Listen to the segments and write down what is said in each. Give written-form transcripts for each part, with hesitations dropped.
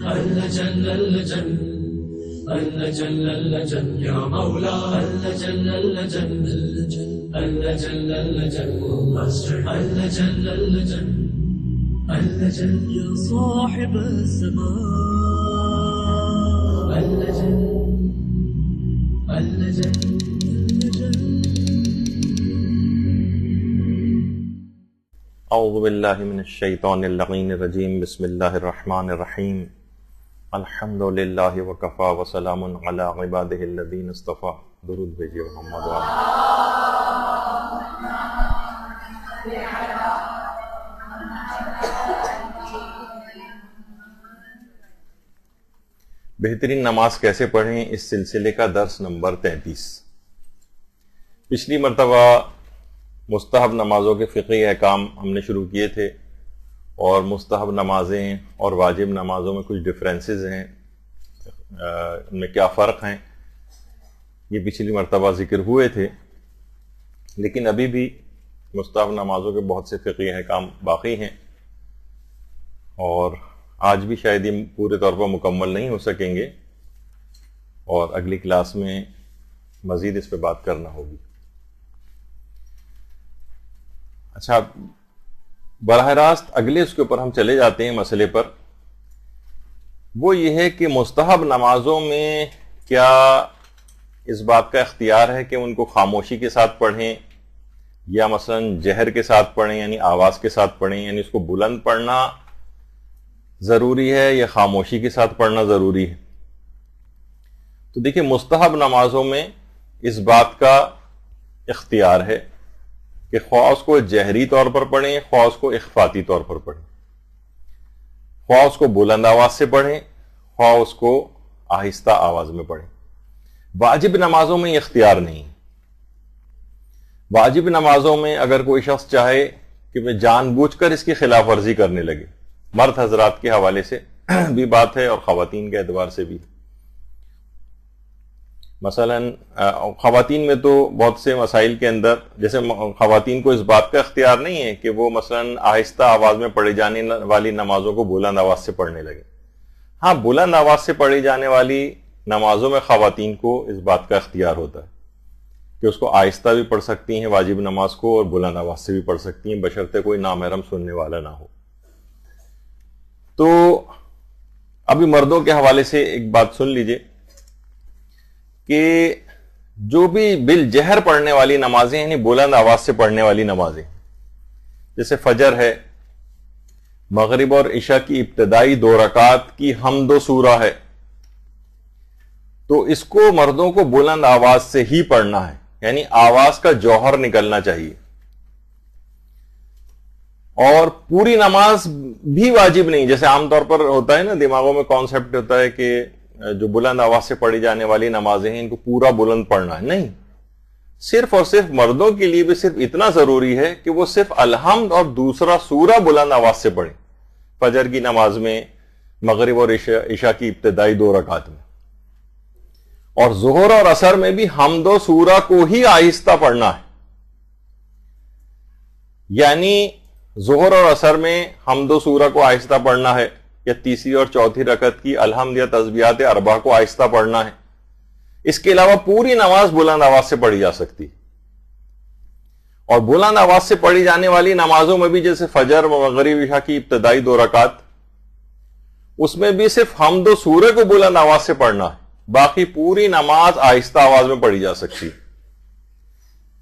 اللجن اللجن اللجن اللجن يا مولا اللجن اللجن اللجن اللجن اللجن اللجن اللجن يا صاحب الزمان اللجن اللجن اعوذ باللہ من الشیطان اللعین الرجیم بسم اللہ الرحمن الرحیم الحمد للہ وکفا وسلام علی عبادہ الذین اصطفیٰ. درود بھیجیے محمد وآلہ. بہترین نماز کیسے پڑھیں، اس سلسلے کا درس نمبر 33. پچھلی مرتبہ مستحب نمازوں کے فقہی احکام ہم نے شروع کیے تھے، اور مستحب نمازیں اور واجب نمازوں میں کچھ ڈفرینسز ہیں، ان میں کیا فرق ہیں، یہ پچھلی مرتبہ ذکر ہوئے تھے. لیکن ابھی بھی مستحب نمازوں کے بہت سے فقہی احکام باقی ہیں، اور آج بھی شاید یہ پورے طور پر مکمل نہیں ہو سکیں گے، اور اگلی کلاس میں مزید اس پہ بات کرنا ہوگی. اچھا، براہ راست اگلے اس کے اوپر ہم چلے جاتے ہیں مسئلے پر. وہ یہ ہے کہ مستحب نمازوں میں کیا اس بات کا اختیار ہے کہ ان کو خاموشی کے ساتھ پڑھیں، یا مثلا جہر کے ساتھ پڑھیں، یعنی آواز کے ساتھ پڑھیں، یعنی اس کو بلند پڑھنا ضروری ہے یا خاموشی کے ساتھ پڑھنا ضروری ہے. تو دیکھیں، مستحب نمازوں میں اس بات کا اختیار ہے کہ خواہ اس کو جہری طور پر پڑھیں، خواہ اس کو اخفاتی طور پر پڑھیں، خواہ اس کو بلند آواز سے پڑھیں، خواہ اس کو آہستہ آواز میں پڑھیں. واجب نمازوں میں یہ اختیار نہیں. واجب نمازوں میں اگر کوئی شخص چاہے کہ میں جان بوجھ کر اس کی خلاف ورزی کرنے لگے، مرد حضرات کے حوالے سے بھی بات ہے اور خواتین کے اعتبار سے بھی. مثلا خواتین میں تو بہت سے مسائل کے اندر، جیسے خواتین کو اس بات کا اختیار نہیں ہے کہ وہ مثلا آہستہ آواز میں پڑھی جانے والی نمازوں کو بلند آواز سے پڑھنے لگے. ہاں، بلند آواز سے پڑھی جانے والی نمازوں میں خواتین کو اس بات کا اختیار ہوتا ہے کہ اس کو آہستہ بھی پڑھ سکتی ہیں واجب نماز کو، اور بلند آواز سے بھی پڑھ سکتی ہیں، بشرطے کوئی نامحرم سننے والا نہ ہو. تو ابھی مردوں کے حوالے سے ایک بات سن لیجئے کہ جو بھی بالجہر پڑھنے والی نمازیں، یعنی بلند آواز سے پڑھنے والی نمازیں، جیسے فجر ہے، مغرب اور عشاء کی ابتدائی 2 رکعات کی حمد و سورہ ہے، تو اس کو مردوں کو بلند آواز سے ہی پڑھنا ہے، یعنی آواز کا جوہر نکلنا چاہیے. اور پوری نماز بھی واجب نہیں، جیسے عام طور پر ہوتا ہے نا، دماغوں میں کانسیپٹ ہوتا ہے کہ جو بلند آواز سے پڑھی جانے والی نمازیں ہیں ان کو پورا بلند پڑھنا ہے. نہیں، صرف اور صرف مردوں کے لیے بھی صرف اتنا ضروری ہے کہ وہ صرف الحمد اور دوسرا سورہ بلند آواز سے پڑھیں، فجر کی نماز میں، مغرب اور عشاء کی ابتدائی 2 رکعات میں. اور ظہر اور عصر میں بھی حمد و سورہ کو ہی آہستہ پڑھنا ہے، یعنی ظہر اور عصر میں حمد و سورہ کو آہستہ پڑھنا ہے، یا تیسری اور چوتھی رکعت کی الحمد یا تسبیحات اربع کو آہستہ پڑھنا ہے. اس کے علاوہ پوری نماز بلند آواز سے پڑھی جا سکتی. اور بلند آواز سے پڑھی جانے والی نمازوں میں بھی، جیسے فجر، مغرب، عشاء کی ابتدائی 2 رکعت، اس میں بھی صرف حمد و سورہ کو بلند آواز سے پڑھنا ہے، باقی پوری نماز آہستہ آواز میں پڑھی جا سکتی.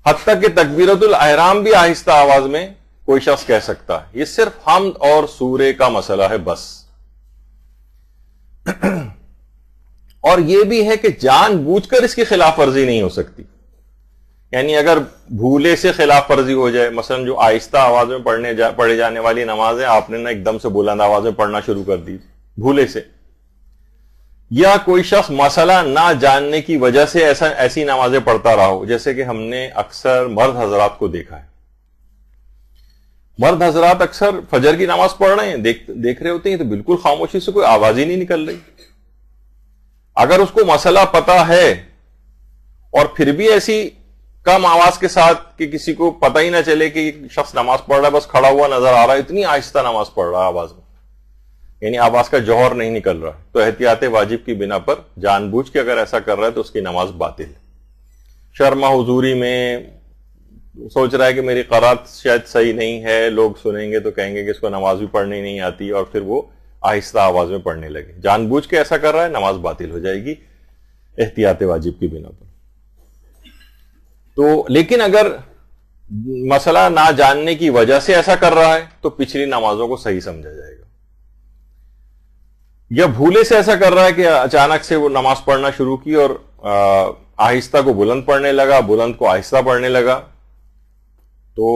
حتیٰ کہ تکبیرۃ الاحرام بھی آہستہ آواز میں کوئی شخص کہہ سکتا ہے. یہ صرف حمد اور سورہ کا مسئلہ ہے بس. اور یہ بھی ہے کہ جان بوجھ کر اس کی خلاف ورزی نہیں ہو سکتی. یعنی اگر بھولے سے خلاف ورزی ہو جائے، مثلا جو آہستہ آواز میں پڑھے جانے والی نماز ہے، آپ نے نا ایک دم سے بلند آواز میں پڑھنا شروع کر دی بھولے سے، یا کوئی شخص مسئلہ نہ جاننے کی وجہ سے ایسی نمازیں پڑھتا رہا ہو، جیسے کہ ہم نے اکثر مرد حضرات کو دیکھا ہے. مرد حضرات اکثر فجر کی نماز پڑھ رہے ہیں، دیکھ رہے ہوتے ہیں تو بالکل خاموشی سے کوئی آواز ہی نہیں نکل رہی. اگر اس کو مسئلہ پتا ہے اور پھر بھی ایسی کم آواز کے ساتھ کہ کسی کو پتہ ہی نہ چلے کہ شخص نماز پڑھ رہا ہے، بس کھڑا ہوا نظر آ رہا ہے، اتنی آہستہ نماز پڑھ رہا ہے آواز میں، یعنی آواز کا جوہر نہیں نکل رہا، تو احتیاط واجب کی بنا پر جان بوجھ کے اگر ایسا کر رہا ہے تو اس کی نماز باطل ہے۔ شرما حضوری میں سوچ رہا ہے کہ میری قرات شاید صحیح نہیں ہے، لوگ سنیں گے تو کہیں گے کہ اس کو نماز بھی پڑھنی نہیں آتی، اور پھر وہ آہستہ آواز میں پڑھنے لگے، جان بوجھ کے ایسا کر رہا ہے، نماز باطل ہو جائے گی احتیاط واجب کی بنا پر۔ تو لیکن اگر مسئلہ نہ جاننے کی وجہ سے ایسا کر رہا ہے تو پچھلی نمازوں کو صحیح سمجھا جائے گا، یا بھولے سے ایسا کر رہا ہے کہ اچانک سے وہ نماز پڑھنا شروع کی اور آہستہ کو بلند پڑھنے لگا، بلند کو آہستہ پڑھنے لگا، تو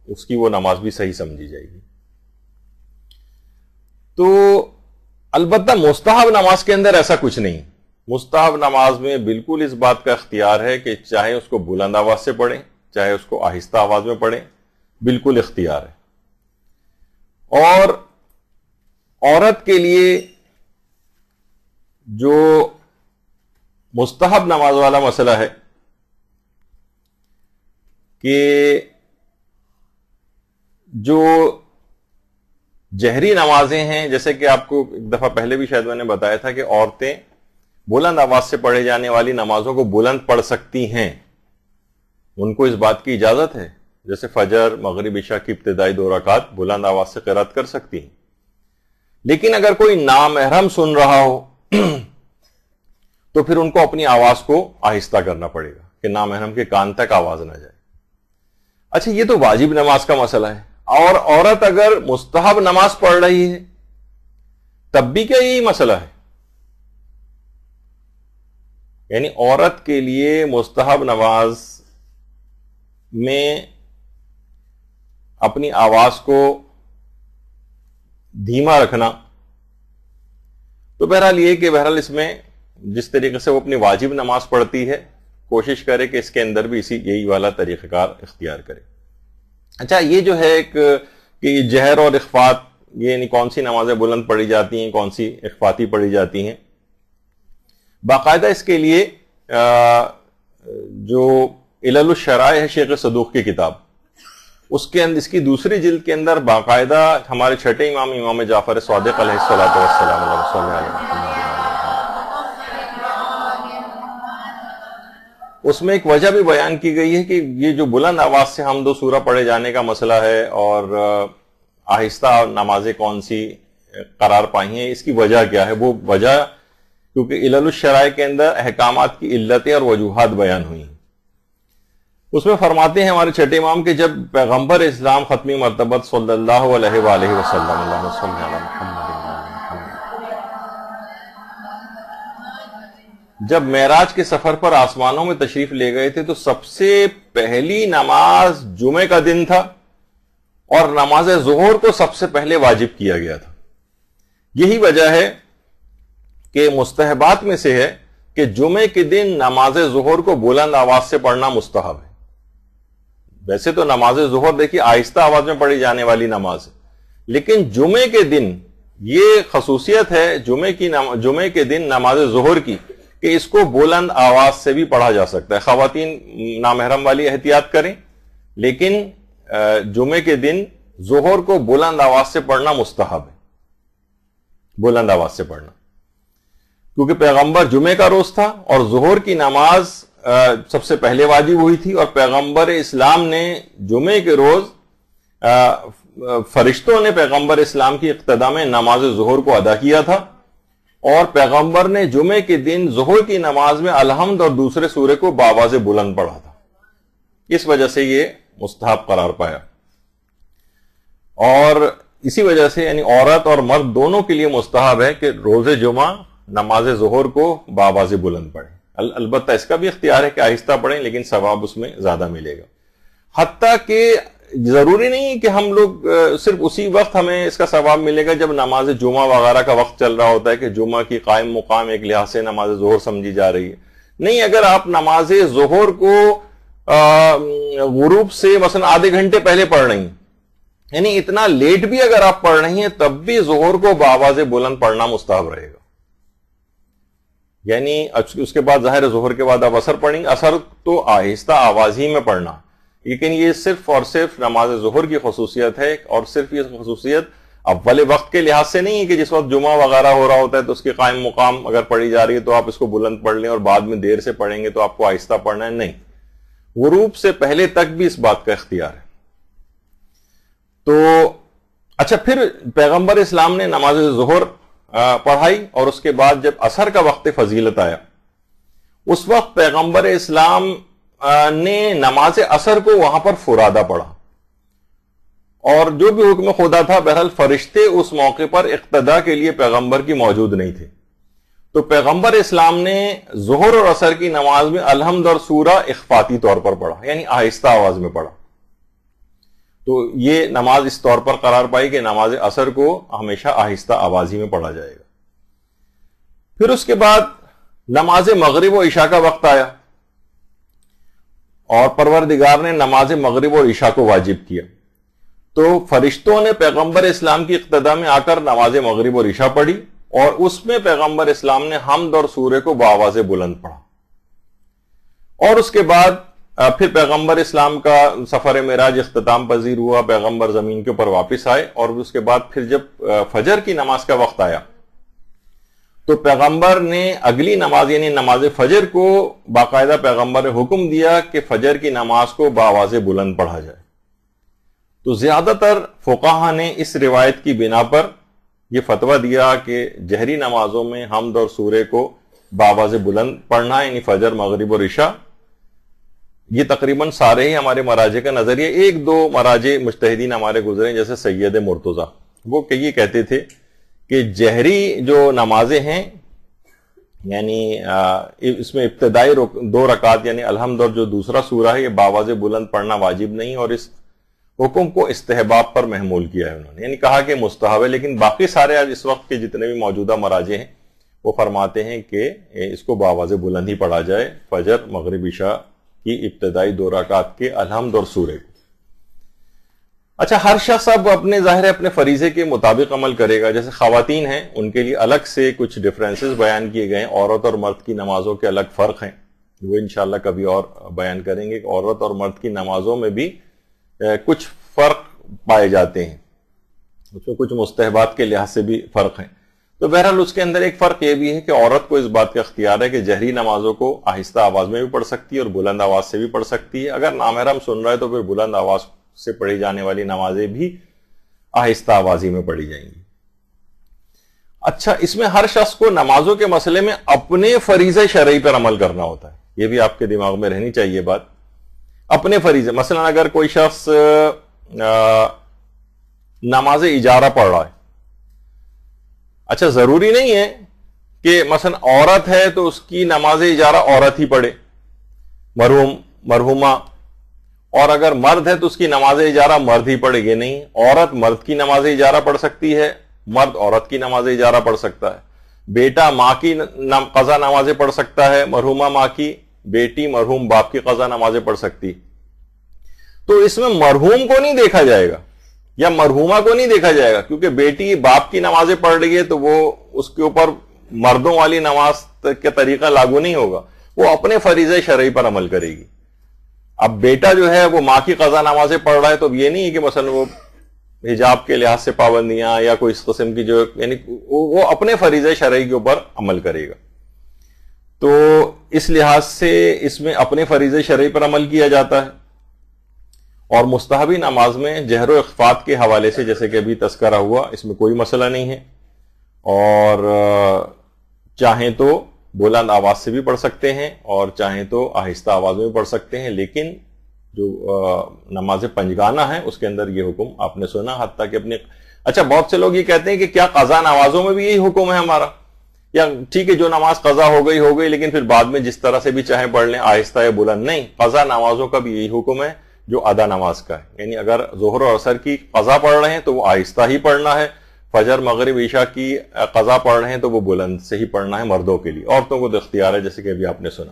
اس کی وہ نماز بھی صحیح سمجھی جائے گی۔ تو البتہ مستحب نماز کے اندر ایسا کچھ نہیں، مستحب نماز میں بالکل اس بات کا اختیار ہے کہ چاہے اس کو بلند آواز سے پڑھیں چاہے اس کو آہستہ آواز میں پڑھیں، بالکل اختیار ہے۔ اور عورت کے لیے جو مستحب نماز والا مسئلہ ہے کہ جو جہری نمازیں ہیں، جیسے کہ آپ کو ایک دفعہ پہلے بھی شاید میں نے بتایا تھا کہ عورتیں بلند آواز سے پڑھے جانے والی نمازوں کو بلند پڑھ سکتی ہیں، ان کو اس بات کی اجازت ہے، جیسے فجر، مغرب، عشاء کی ابتدائی 2 رکعات بلند آواز سے قرات کر سکتی ہیں۔ لیکن اگر کوئی نامحرم سن رہا ہو تو پھر ان کو اپنی آواز کو آہستہ کرنا پڑے گا کہ نامحرم کے کان تک آواز نہ جائے۔ اچھا، یہ تو واجب نماز کا مسئلہ ہے، اور عورت اگر مستحب نماز پڑھ رہی ہے تب بھی کیا یہی مسئلہ ہے؟ یعنی عورت کے لیے مستحب نماز میں اپنی آواز کو دھیما رکھنا، تو بہرحال یہ کہ بہرحال اس میں جس طریقے سے وہ اپنی واجب نماز پڑھتی ہے کوشش کرے کہ اس کے اندر بھی یہی والا طریقہ کار اختیار کرے۔ اچھا، یہ جو ہے ایک کہ جہر اور اخفات، یہ یعنی کون سی نمازیں بلند پڑھی جاتی ہیں، کون سی اخفاتی پڑھی جاتی ہیں، باقاعدہ اس کے لیے جو علل الشرائع ہے شیخ صدوق کی کتاب، اس کے اندر اس کی دوسری جلد کے اندر باقاعدہ ہمارے چھٹے امام امام جعفر صادق علیہ الصلوۃ والسلام اس میں ایک وجہ بھی بیان کی گئی ہے کہ یہ جو بلند آواز سے حمد و سورہ پڑھے جانے کا مسئلہ ہے اور آہستہ نمازیں کون سی قرار پائی ہیں، اس کی وجہ کیا ہے۔ وہ وجہ کیونکہ علل الشرائع کے اندر احکامات کی علتیں اور وجوہات بیان ہوئی ہیں۔ اس میں فرماتے ہیں ہمارے چھٹے امام کہ جب پیغمبر اسلام ختمی مرتبت صلی اللہ علیہ وآلہ وسلم اللہم صلی علی محمد، جب معراج کے سفر پر آسمانوں میں تشریف لے گئے تھے تو سب سے پہلی نماز جمعے کا دن تھا اور نماز ظہر کو سب سے پہلے واجب کیا گیا تھا۔ یہی وجہ ہے کہ مستحبات میں سے ہے کہ جمعے کے دن نماز ظہر کو بلند آواز سے پڑھنا مستحب ہے۔ ویسے تو نماز ظہر دیکھیے آہستہ آواز میں پڑھی جانے والی نماز ہے، لیکن جمعے کے دن یہ خصوصیت ہے جمعے کے دن نماز ظہر کی کہ اس کو بلند آواز سے بھی پڑھا جا سکتا ہے۔ خواتین نامحرم والی احتیاط کریں، لیکن جمعے کے دن ظہر کو بلند آواز سے پڑھنا مستحب ہے، بلند آواز سے پڑھنا، کیونکہ پیغمبر جمعے کا روز تھا اور ظہر کی نماز سب سے پہلے واجب ہوئی تھی، اور پیغمبر اسلام نے جمعے کے روز فرشتوں نے پیغمبر اسلام کی اقتدا میں نماز ظہر کو ادا کیا تھا، اور پیغمبر نے جمعے کے دن ظہر کی نماز میں الحمد اور دوسرے سورے کو بآواز بلند پڑھا تھا، اس وجہ سے یہ مستحب قرار پایا۔ اور اسی وجہ سے یعنی عورت اور مرد دونوں کے لیے مستحب ہے کہ روز جمعہ نماز ظہر کو بآواز بلند پڑھیں۔ البتہ اس کا بھی اختیار ہے کہ آہستہ پڑھیں، لیکن ثواب اس میں زیادہ ملے گا۔ حتیٰ کہ ضروری نہیں کہ ہم لوگ صرف اسی وقت ہمیں اس کا ثواب ملے گا جب نماز جمعہ وغیرہ کا وقت چل رہا ہوتا ہے کہ جمعہ کی قائم مقام ایک لحاظ سے نماز ظہر سمجھی جا رہی ہے۔ نہیں، اگر آپ نماز ظہر کو غروب سے مثلا آدھے گھنٹے پہلے پڑھ رہی ہیں، یعنی اتنا لیٹ بھی اگر آپ پڑھ رہی ہیں تب بھی ظہر کو بآواز بلند پڑھنا مستحب رہے گا۔ یعنی اس کے بعد ظاہر ظہر کے بعد آپ اثر پڑھیں گے، اثر تو آہستہ آواز ہی میں پڑھنا، لیکن یہ صرف اور صرف نماز ظہر کی خصوصیت ہے، اور صرف یہ خصوصیت اول وقت کے لحاظ سے نہیں ہے کہ جس وقت جمعہ وغیرہ ہو رہا ہوتا ہے تو اس کی قائم مقام اگر پڑھی جا رہی ہے تو آپ اس کو بلند پڑھ لیں اور بعد میں دیر سے پڑھیں گے تو آپ کو آہستہ پڑھنا ہے، نہیں، غروب سے پہلے تک بھی اس بات کا اختیار ہے۔ تو اچھا، پھر پیغمبر اسلام نے نماز ظہر پڑھائی اور اس کے بعد جب عصر کا وقت فضیلت آیا اس وقت پیغمبر اسلام نے نماز عصر کو وہاں پر فرادہ پڑھا، اور جو بھی حکم خدا تھا بہرحال فرشتے اس موقع پر اقتداء کے لیے پیغمبر کی موجود نہیں تھے، تو پیغمبر اسلام نے ظہر اور عصر کی نماز میں الحمد اور سورہ اخفاتی طور پر پڑھا، یعنی آہستہ آواز میں پڑھا۔ تو یہ نماز اس طور پر قرار پائی کہ نماز عصر کو ہمیشہ آہستہ آوازی میں پڑھا جائے گا۔ پھر اس کے بعد نماز مغرب و عشاء کا وقت آیا اور پروردگار نے نماز مغرب اور عشاء کو واجب کیا، تو فرشتوں نے پیغمبر اسلام کی اقتداء میں آ کر نماز مغرب اور عشاء پڑھی، اور اس میں پیغمبر اسلام نے حمد اور سورہ کو بآواز بلند پڑھا۔ اور اس کے بعد پھر پیغمبر اسلام کا سفر معراج اختتام پذیر ہوا، پیغمبر زمین کے اوپر واپس آئے، اور اس کے بعد پھر جب فجر کی نماز کا وقت آیا تو پیغمبر نے اگلی نماز یعنی نماز فجر کو باقاعدہ پیغمبر نے حکم دیا کہ فجر کی نماز کو بآواز بلند پڑھا جائے۔ تو زیادہ تر فقہا نے اس روایت کی بنا پر یہ فتویٰ دیا کہ جہری نمازوں میں حمد اور سورہ کو بآواز بلند پڑھنا، یعنی فجر، مغرب اور عشاء۔ یہ تقریباً سارے ہی ہمارے مراجع کا نظریہ، ایک دو مراجع مجتہدین ہمارے گزرے جیسے سید مرتضیٰ، وہ یہ کہتے تھے کہ جہری جو نمازیں ہیں یعنی اس میں ابتدائی 2 رکعت یعنی الحمد اور جو دوسرا سورہ ہے یہ بآواز بلند پڑھنا واجب نہیں، اور اس حکم کو استحباب پر محمول کیا ہے انہوں نے، یعنی کہا کہ مستحب ہے، لیکن باقی سارے آج اس وقت کے جتنے بھی موجودہ مراجع ہیں وہ فرماتے ہیں کہ اس کو بآواز بلند ہی پڑھا جائے، فجر، مغرب، عشاء کی ابتدائی 2 رکعت کے الحمد اور سورہ کو۔ اچھا، ہر شخص اب اپنے ظاہر اپنے فریضے کے مطابق عمل کرے گا، جیسے خواتین ہیں ان کے لیے الگ سے کچھ ڈفرینسز بیان کیے گئے ہیں، عورت اور مرد کی نمازوں کے الگ فرق ہیں، وہ انشاءاللہ کبھی اور بیان کریں گے کہ عورت اور مرد کی نمازوں میں بھی کچھ فرق پائے جاتے ہیں، اس میں کچھ مستحبات کے لحاظ سے بھی فرق ہیں۔ تو بہرحال اس کے اندر ایک فرق یہ بھی ہے کہ عورت کو اس بات کا اختیار ہے کہ جہری نمازوں کو آہستہ آواز میں بھی پڑھ سکتی ہے اور بلند آواز سے بھی پڑھ سکتی ہے، اگر نامحرم سن رہا ہے تو پھر بلند آواز سے پڑھی جانے والی نمازیں بھی آہستہ آوازی میں پڑھی جائیں گی۔ اچھا، اس میں ہر شخص کو نمازوں کے مسئلے میں اپنے فریضہ شرعی پر عمل کرنا ہوتا ہے، یہ بھی آپ کے دماغ میں رہنی چاہیے بات، اپنے فریضے۔ مثلا اگر کوئی شخص نماز اجارہ پڑھ رہا ہے، اچھا ضروری نہیں ہے کہ مثلا عورت ہے تو اس کی نماز اجارہ عورت ہی پڑھے، مرحومہ، اور اگر مرد ہے تو اس کی نماز اجارہ مرد ہی پڑھے گی، نہیں، عورت مرد کی نماز اجارہ پڑھ سکتی ہے، مرد عورت کی نماز اجارہ پڑھ سکتا ہے، بیٹا ماں کی قضا نمازیں پڑھ سکتا ہے، مرحومہ ماں کی، بیٹی مرحوم باپ کی قضا نمازیں پڑھ سکتی۔ تو اس میں مرحوم کو نہیں دیکھا جائے گا یا مرحومہ کو نہیں دیکھا جائے گا، کیونکہ بیٹی باپ کی نمازیں پڑھ رہی ہے تو وہ اس کے اوپر مردوں والی نماز کا طریقہ لاگو نہیں ہوگا، وہ اپنے فریضہ شرعی پر عمل کرے گی۔ اب بیٹا جو ہے وہ ماں کی قضا نمازیں پڑھ رہا ہے تو یہ نہیں ہے کہ مثلا وہ حجاب کے لحاظ سے پابندیاں یا کوئی اس قسم کی جو یعنی وہ اپنے فریضہ شرعی کے اوپر عمل کرے گا۔ تو اس لحاظ سے اس میں اپنے فریضہ شرعی پر عمل کیا جاتا ہے، اور مستحبی نماز میں جہر و اخفات کے حوالے سے جیسے کہ ابھی تذکرہ ہوا اس میں کوئی مسئلہ نہیں ہے، اور چاہیں تو بلند آواز سے بھی پڑھ سکتے ہیں اور چاہیں تو آہستہ آواز میں بھی پڑھ سکتے ہیں، لیکن جو نماز پنجگانہ ہے اس کے اندر یہ حکم آپ نے سنا، حتیٰ کہ اپنے اچھا بہت سے لوگ یہ کہتے ہیں کہ کیا قضا نمازوں میں بھی یہی حکم ہے ہمارا، یا ٹھیک ہے جو نماز قضا ہو گئی لیکن پھر بعد میں جس طرح سے بھی چاہیں پڑھ لیں آہستہ یا بلند، نہیں، قضا نمازوں کا بھی یہی حکم ہے جو ادا نماز کا ہے، یعنی اگر ظہر اور عصر کی قضا پڑھ رہے ہیں تو وہ آہستہ ہی پڑھنا ہے، فجر مغرب عشاء کی قضا پڑھ رہے ہیں تو وہ بلند سے ہی پڑھنا ہے مردوں کے لیے، عورتوں کو تو اختیار ہے جیسے کہ ابھی آپ نے سنا۔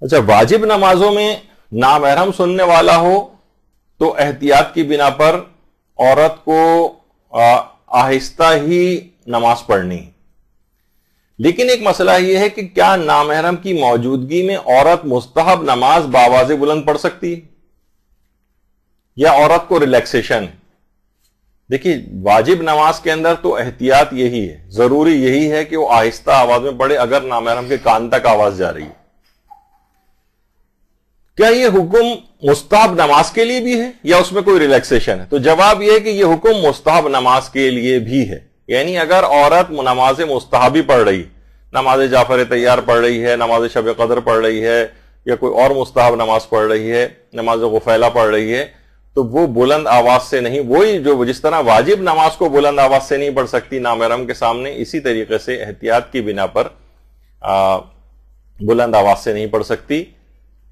اچھا، واجب نمازوں میں نامحرم سننے والا ہو تو احتیاط کی بنا پر عورت کو آہستہ ہی نماز پڑھنی ہے، لیکن ایک مسئلہ یہ ہے کہ کیا نامحرم کی موجودگی میں عورت مستحب نماز بآواز بلند پڑھ سکتی ہے، یا عورت کو ریلیکسیشن ہے؟ دیکھیے واجب نماز کے اندر تو احتیاط یہی ہے، ضروری یہی ہے کہ وہ آہستہ آواز میں پڑھے اگر نامحرم کے کان تک آواز جا رہی ہے۔ کیا یہ حکم مستحب نماز کے لیے بھی ہے یا اس میں کوئی ریلیکسیشن ہے؟ تو جواب یہ ہے کہ یہ حکم مستحب نماز کے لیے بھی ہے، یعنی اگر عورت نماز مستحبی پڑھ رہی، نماز جعفر طیار پڑھ رہی ہے، نماز شب قدر پڑھ رہی ہے، یا کوئی اور مستحب نماز پڑھ رہی ہے، نماز غفیلہ پڑھ رہی ہے، تو وہ بلند آواز سے نہیں، وہی جو جس طرح واجب نماز کو بلند آواز سے نہیں پڑھ سکتی نامحرم کے سامنے، اسی طریقے سے احتیاط کی بنا پر بلند آواز سے نہیں پڑھ سکتی۔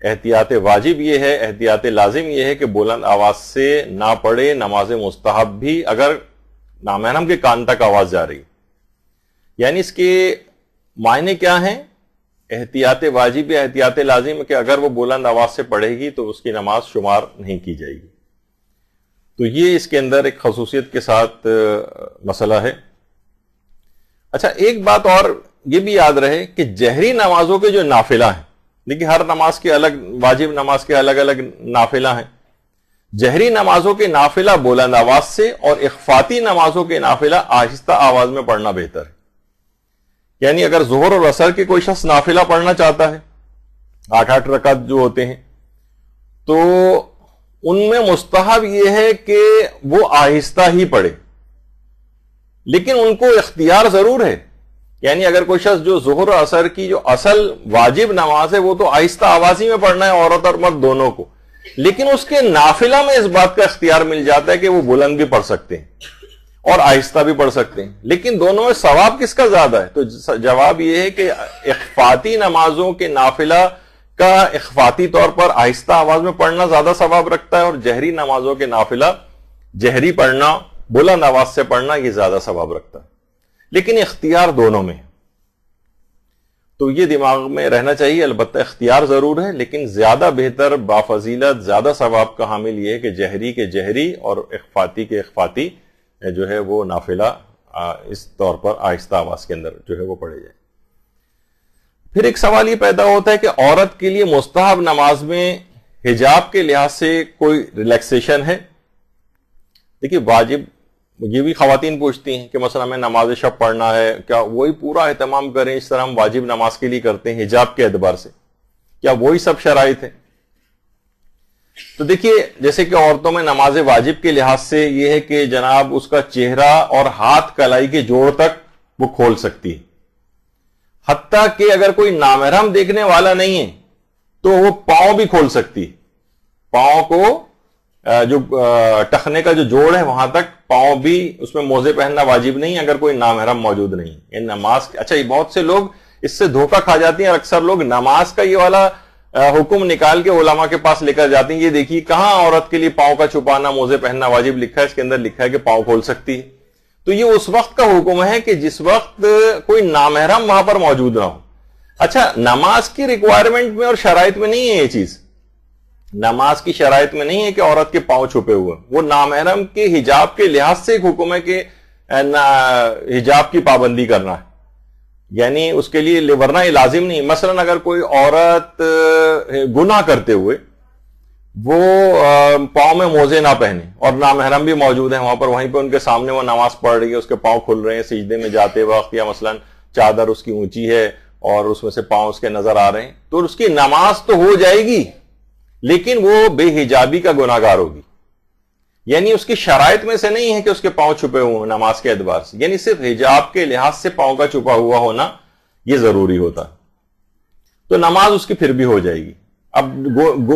احتیاط واجب یہ ہے، احتیاط لازم یہ ہے کہ بلند آواز سے نہ پڑھے نماز مستحب بھی اگر نامحرم کے کان تک آواز جا رہی۔ یعنی اس کے معنی کیا ہیں؟ احتیاط واجب یا احتیاط لازم کہ اگر وہ بلند آواز سے پڑھے گی تو اس کی نماز شمار نہیں کی جائے گی۔ تو یہ اس کے اندر ایک خصوصیت کے ساتھ مسئلہ ہے۔ اچھا ایک بات اور یہ بھی یاد رہے کہ جہری نمازوں کے جو نافلہ ہیں، دیکھیے ہر نماز کے الگ، واجب نماز کے الگ الگ نافلہ ہیں، جہری نمازوں کے نافلہ بلند آواز سے اور اخفاتی نمازوں کے نافلہ آہستہ آواز میں پڑھنا بہتر ہے۔ یعنی اگر ظہر اور عصر کی کوئی شخص نافلہ پڑھنا چاہتا ہے، 8 رکعت جو ہوتے ہیں، تو ان میں مستحب یہ ہے کہ وہ آہستہ ہی پڑھے، لیکن ان کو اختیار ضرور ہے۔ یعنی اگر کوئی شخص جو ظہر اور عصر کی جو اصل واجب نماز ہے وہ تو آہستہ آوازی میں پڑھنا ہے عورت اور مرد دونوں کو، لیکن اس کے نافلہ میں اس بات کا اختیار مل جاتا ہے کہ وہ بلند بھی پڑھ سکتے ہیں اور آہستہ بھی پڑھ سکتے ہیں، لیکن دونوں میں ثواب کس کا زیادہ ہے؟ تو جواب یہ ہے کہ اخفاتی نمازوں کے نافلہ کا اخفاتی طور پر آہستہ آواز میں پڑھنا زیادہ ثواب رکھتا ہے، اور جہری نمازوں کے نافلہ جہری پڑھنا، بلند آواز سے پڑھنا یہ زیادہ ثواب رکھتا ہے، لیکن اختیار دونوں میں۔ تو یہ دماغ میں رہنا چاہیے، البتہ اختیار ضرور ہے، لیکن زیادہ بہتر، بافضیلت، زیادہ ثواب کا حامل یہ ہے کہ جہری کے جہری اور اخفاتی کے اخفاتی جو ہے وہ نافلہ اس طور پر آہستہ آواز کے اندر جو ہے وہ پڑھے جائے۔ پھر ایک سوال یہ پیدا ہوتا ہے کہ عورت کے لیے مستحب نماز میں حجاب کے لحاظ سے کوئی ریلیکسیشن ہے؟ دیکھیے واجب، یہ بھی خواتین پوچھتی ہیں کہ مثلا ہمیں نماز شب پڑھنا ہے، کیا وہی پورا اہتمام کریں اس طرح ہم واجب نماز کے لیے کرتے ہیں حجاب کے اعتبار سے؟ کیا وہی سب شرائط ہیں؟ تو دیکھیے جیسے کہ عورتوں میں نماز واجب کے لحاظ سے یہ ہے کہ جناب اس کا چہرہ اور ہاتھ کلائی کے جوڑ تک وہ کھول سکتی ہے، حتیٰ کہ اگر کوئی نامحرم دیکھنے والا نہیں ہے تو وہ پاؤں بھی کھول سکتی ہے، پاؤں کو جو ٹخنے کا جو جوڑ ہے وہاں تک پاؤں بھی، اس میں موزے پہننا واجب نہیں اگر کوئی نامحرم موجود نہیں ہے۔ نماز، اچھا یہ بہت سے لوگ اس سے دھوکہ کھا جاتی ہیں، اور اکثر لوگ نماز کا یہ والا حکم نکال کے علماء کے پاس لے کر جاتی ہیں، یہ دیکھیے کہاں عورت کے لیے پاؤں کا چھپانا، موزے پہننا واجب لکھا ہے، اس کے اندر لکھا ہے کہ پاؤں کھول سکتی ہے۔ تو یہ اس وقت کا حکم ہے کہ جس وقت کوئی نامحرم وہاں پر موجود نہ ہو۔ اچھا نماز کی ریکوائرمنٹ میں اور شرائط میں نہیں ہے یہ چیز، نماز کی شرائط میں نہیں ہے کہ عورت کے پاؤں چھپے ہوئے، وہ نامحرم کے حجاب کے لحاظ سے ایک حکم ہے کہ حجاب کی پابندی کرنا ہے، یعنی اس کے لیے، ورنہ یہ لازم نہیں۔ مثلا اگر کوئی عورت گناہ کرتے ہوئے وہ پاؤں میں موزے نہ پہنے اور نامحرم بھی موجود ہیں وہاں پر، وہیں پہ ان کے سامنے وہ نماز پڑھ رہی ہے، اس کے پاؤں کھل رہے ہیں سجدے میں جاتے وقت، یا مثلا چادر اس کی اونچی ہے اور اس میں سے پاؤں اس کے نظر آ رہے ہیں، تو اس کی نماز تو ہو جائے گی لیکن وہ بے حجابی کا گناہگار ہوگی۔ یعنی اس کی شرائط میں سے نہیں ہے کہ اس کے پاؤں چھپے ہوئے ہوں نماز کے اعتبار سے، یعنی صرف حجاب کے لحاظ سے پاؤں کا چھپا ہوا ہونا یہ ضروری ہوتا، تو نماز اس کی پھر بھی ہو جائے گی۔ اب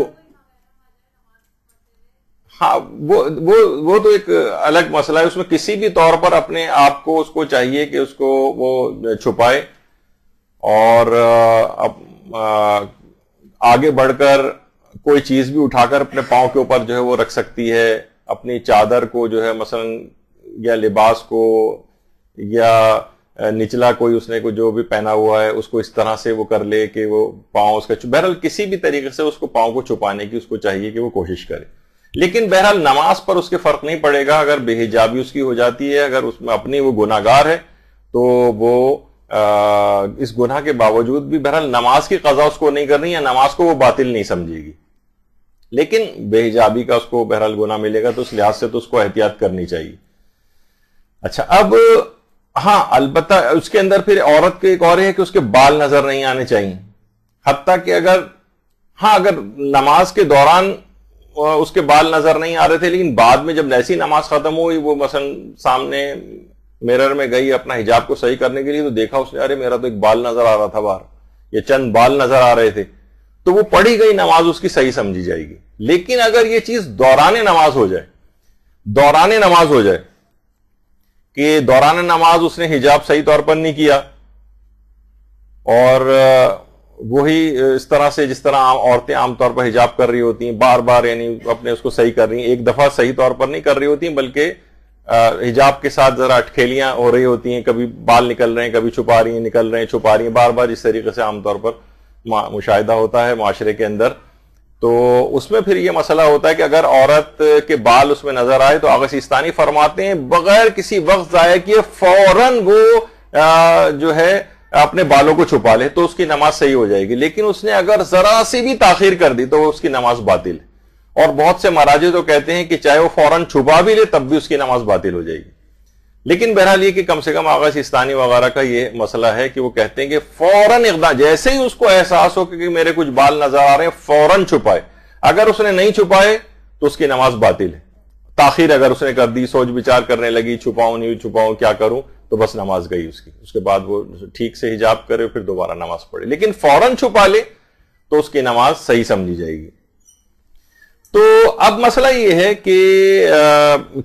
ہاں وہ تو ایک الگ مسئلہ ہے، اس میں کسی بھی طور پر اپنے آپ کو اس کو چاہیے کہ اس کو وہ چھپائے، اور آگے بڑھ کر کوئی چیز بھی اٹھا کر اپنے پاؤں کے اوپر جو ہے وہ رکھ سکتی ہے، اپنی چادر کو جو ہے مثلا یا لباس کو یا نچلا کوئی اس نے کو جو بھی پہنا ہوا ہے اس کو اس طرح سے وہ کر لے کہ وہ پاؤں اس کا، بہرحال کسی بھی طریقے سے اس کو پاؤں کو چھپانے کی اس کو چاہیے کہ وہ کوشش کرے، لیکن بہرحال نماز پر اس کے فرق نہیں پڑے گا اگر بے حجابی اس کی ہو جاتی ہے، اگر اس میں اپنی وہ گناہگار ہے تو وہ اس گناہ کے باوجود بھی بہرحال نماز کی قضا اس کو نہیں کرنی، یا نماز کو وہ باطل نہیں سمجھے گی، لیکن بے حجابی کا اس کو بہرحال گناہ ملے گا، تو اس لحاظ سے تو اس کو احتیاط کرنی چاہیے۔ اچھا اب ہاں البتہ اس کے اندر پھر عورت کے ایک اور ہے کہ اس کے بال نظر نہیں آنے چاہیے، حتیٰ کہ اگر نماز کے دوران اس کے بال نظر نہیں آ رہے تھے، لیکن بعد میں جب ایسی نماز ختم ہوئی، وہ مثلا سامنے میرر میں گئی اپنا حجاب کو صحیح کرنے کے لیے، تو دیکھا اس نے ارے میرا تو ایک بال نظر آ رہا تھا باہر، یا چند بال نظر آ رہے تھے، تو وہ پڑھی گئی نماز اس کی صحیح سمجھی جائے گی۔ لیکن اگر یہ چیز دوران نماز ہو جائے کہ دوران نماز اس نے حجاب صحیح طور پر نہیں کیا، اور وہی اس طرح سے جس طرح عورتیں عام طور پر حجاب کر رہی ہوتی ہیں، بار بار یعنی اپنے اس کو صحیح کر رہی ہیں، ایک دفعہ صحیح طور پر نہیں کر رہی ہوتی ہیں، بلکہ حجاب کے ساتھ ذرا اٹکھیلیاں ہو رہی ہوتی ہیں، کبھی بال نکل رہے ہیں، کبھی چھپا رہی ہیں، نکل رہے ہیں، چھپا رہی ہیں، بار بار اس طریقے سے عام طور پر مشاہدہ ہوتا ہے معاشرے کے اندر، تو اس میں پھر یہ مسئلہ ہوتا ہے کہ اگر عورت کے بال اس میں نظر آئے تو آغا سیستانی فرماتے ہیں بغیر کسی وقت ضائع کیے فوراً وہ جو ہے اپنے بالوں کو چھپا لے تو اس کی نماز صحیح ہو جائے گی۔ لیکن اس نے اگر ذرا سی بھی تاخیر کر دی تو اس کی نماز باطل ہے، اور بہت سے مراجع تو کہتے ہیں کہ چاہے وہ فوراً چھپا بھی لے تب بھی اس کی نماز باطل ہو جائے گی۔ لیکن بہرحال یہ کہ کم سے کم آغا سیستانی وغیرہ کا یہ مسئلہ ہے کہ وہ کہتے ہیں کہ فوراً اقدام، جیسے ہی اس کو احساس ہو کہ میرے کچھ بال نظر آ رہے ہیں فوراً چھپائے، اگر اس نے نہیں چھپائے تو اس کی نماز باطل ہے۔ تاخیر اگر اس نے کر دی، سوچ بچار کرنے لگی چھپاؤں نہیں چھپاؤں کیا کروں، تو بس نماز گئی اس کی، اس کے بعد وہ ٹھیک سے حجاب کرے پھر دوبارہ نماز پڑھے۔ لیکن فوراً چھپا لے تو اس کی نماز صحیح سمجھی جائے گی۔ تو اب مسئلہ یہ ہے کہ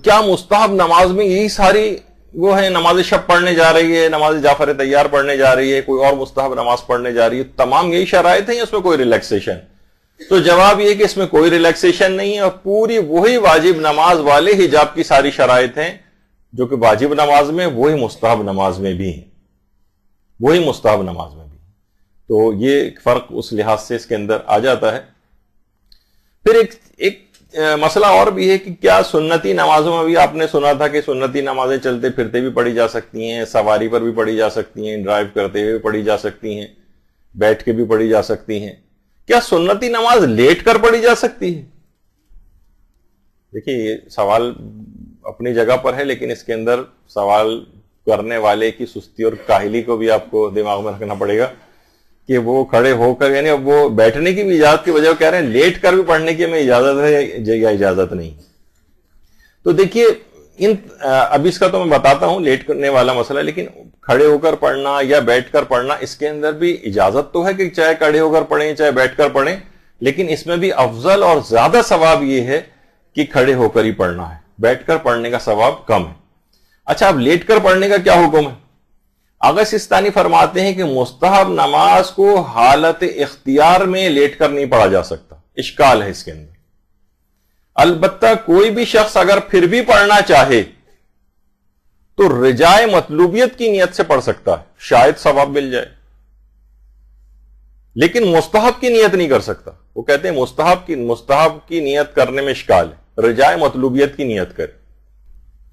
کیا مستحب نماز میں یہی ساری وہ ہے، نماز شب پڑھنے جا رہی ہے، نماز جعفر طیار پڑھنے جا رہی ہے، کوئی اور مستحب نماز پڑھنے جا رہی ہے، تمام یہی شرائط ہیں یا اس میں کوئی ریلیکسیشن؟ تو جواب یہ کہ اس میں کوئی ریلیکسیشن نہیں ہے، اور پوری وہی واجب نماز والے حجاب کی ساری شرائط ہیں جو کہ واجب نماز میں وہی مستحب نماز میں بھی ہیں، وہی مستحب نماز میں بھی۔ تو یہ فرق اس لحاظ سے اس کے اندر آ جاتا ہے۔ پھر ایک مسئلہ اور بھی ہے کہ کیا سنتی نمازوں میں بھی آپ نے سنا تھا کہ سنتی نمازیں چلتے پھرتے بھی پڑھی جا سکتی ہیں، سواری پر بھی پڑھی جا سکتی ہیں، ڈرائیو کرتے ہوئے بھی پڑھی جا سکتی ہیں، بیٹھ کے بھی پڑھی جا سکتی ہیں، کیا سنتی نماز لیٹ کر پڑھی جا سکتی ہے؟ دیکھیے یہ سوال اپنی جگہ پر ہے، لیکن اس کے اندر سوال کرنے والے کی سستی اور کاہلی کو بھی آپ کو دماغ میں رکھنا پڑے گا کہ وہ کھڑے ہو کر، یعنی اب وہ بیٹھنے کی بھی اجازت کی بجائے کہہ رہے ہیں لیٹ کر بھی پڑھنے کی ہمیں اجازت ہے یا اجازت نہیں۔ تو دیکھیے ابھی اس کا تو میں بتاتا ہوں لیٹ کرنے والا مسئلہ، لیکن کھڑے ہو کر پڑھنا یا بیٹھ کر پڑھنا اس کے اندر بھی اجازت تو ہے کہ چاہے کھڑے ہو کر پڑھیں چاہے بیٹھ کر پڑھیں، لیکن اس میں بھی افضل اور زیادہ ثواب یہ ہے کہ کھڑے ہو کر ہی پڑھنا ہے، بیٹھ کر پڑھنے کا ثواب کم ہے۔ اچھا اب لیٹ کر پڑھنے کا کیا حکم ہے؟ آغا سیستانی فرماتے ہیں کہ مستحب نماز کو حالت اختیار میں لیٹ کر نہیں پڑھا جا سکتا، اشکال ہے اس کے اندر۔ البتہ کوئی بھی شخص اگر پھر بھی پڑھنا چاہے تو رجائے مطلوبیت کی نیت سے پڑھ سکتا ہے، شاید ثواب مل جائے، لیکن مستحب کی نیت نہیں کر سکتا۔ وہ کہتے ہیں مستحب کی نیت کرنے میں اشکال ہے، رجائے مطلوبیت کی نیت کرے۔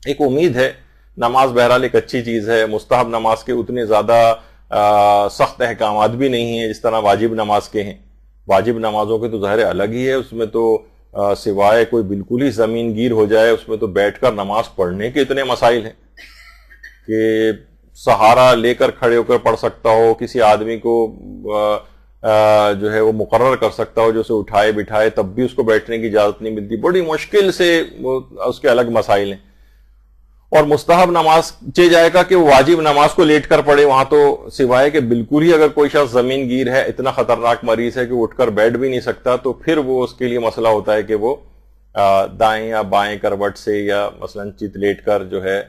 ایک امید ہے، نماز بہرحال ایک اچھی چیز ہے، مستحب نماز کے اتنے زیادہ سخت احکامات بھی نہیں ہیں جس طرح واجب نماز کے ہیں۔ واجب نمازوں کے تو ظاہر الگ ہی ہے، اس میں تو سوائے کوئی بالکل ہی زمین گیر ہو جائے اس میں تو بیٹھ کر نماز پڑھنے کے اتنے مسائل ہیں کہ سہارا لے کر کھڑے ہو کر پڑھ سکتا ہو، کسی آدمی کو جو ہے وہ مقرر کر سکتا ہو جو اسے اٹھائے بٹھائے، تب بھی اس کو بیٹھنے کی اجازت نہیں ملتی، بڑی مشکل سے اس کے الگ مسائل ہیں۔ اور مستحب نماز چاہے جائے گا کہ وہ واجب نماز کو لیٹ کر پڑھے، وہاں تو سوائے کہ بالکل ہی اگر کوئی شخص زمین گیر ہے، اتنا خطرناک مریض ہے کہ وہ اٹھ کر بیٹھ بھی نہیں سکتا، تو پھر وہ اس کے لیے مسئلہ ہوتا ہے کہ وہ دائیں یا بائیں کروٹ سے یا مثلا چت لیٹ کر جو ہے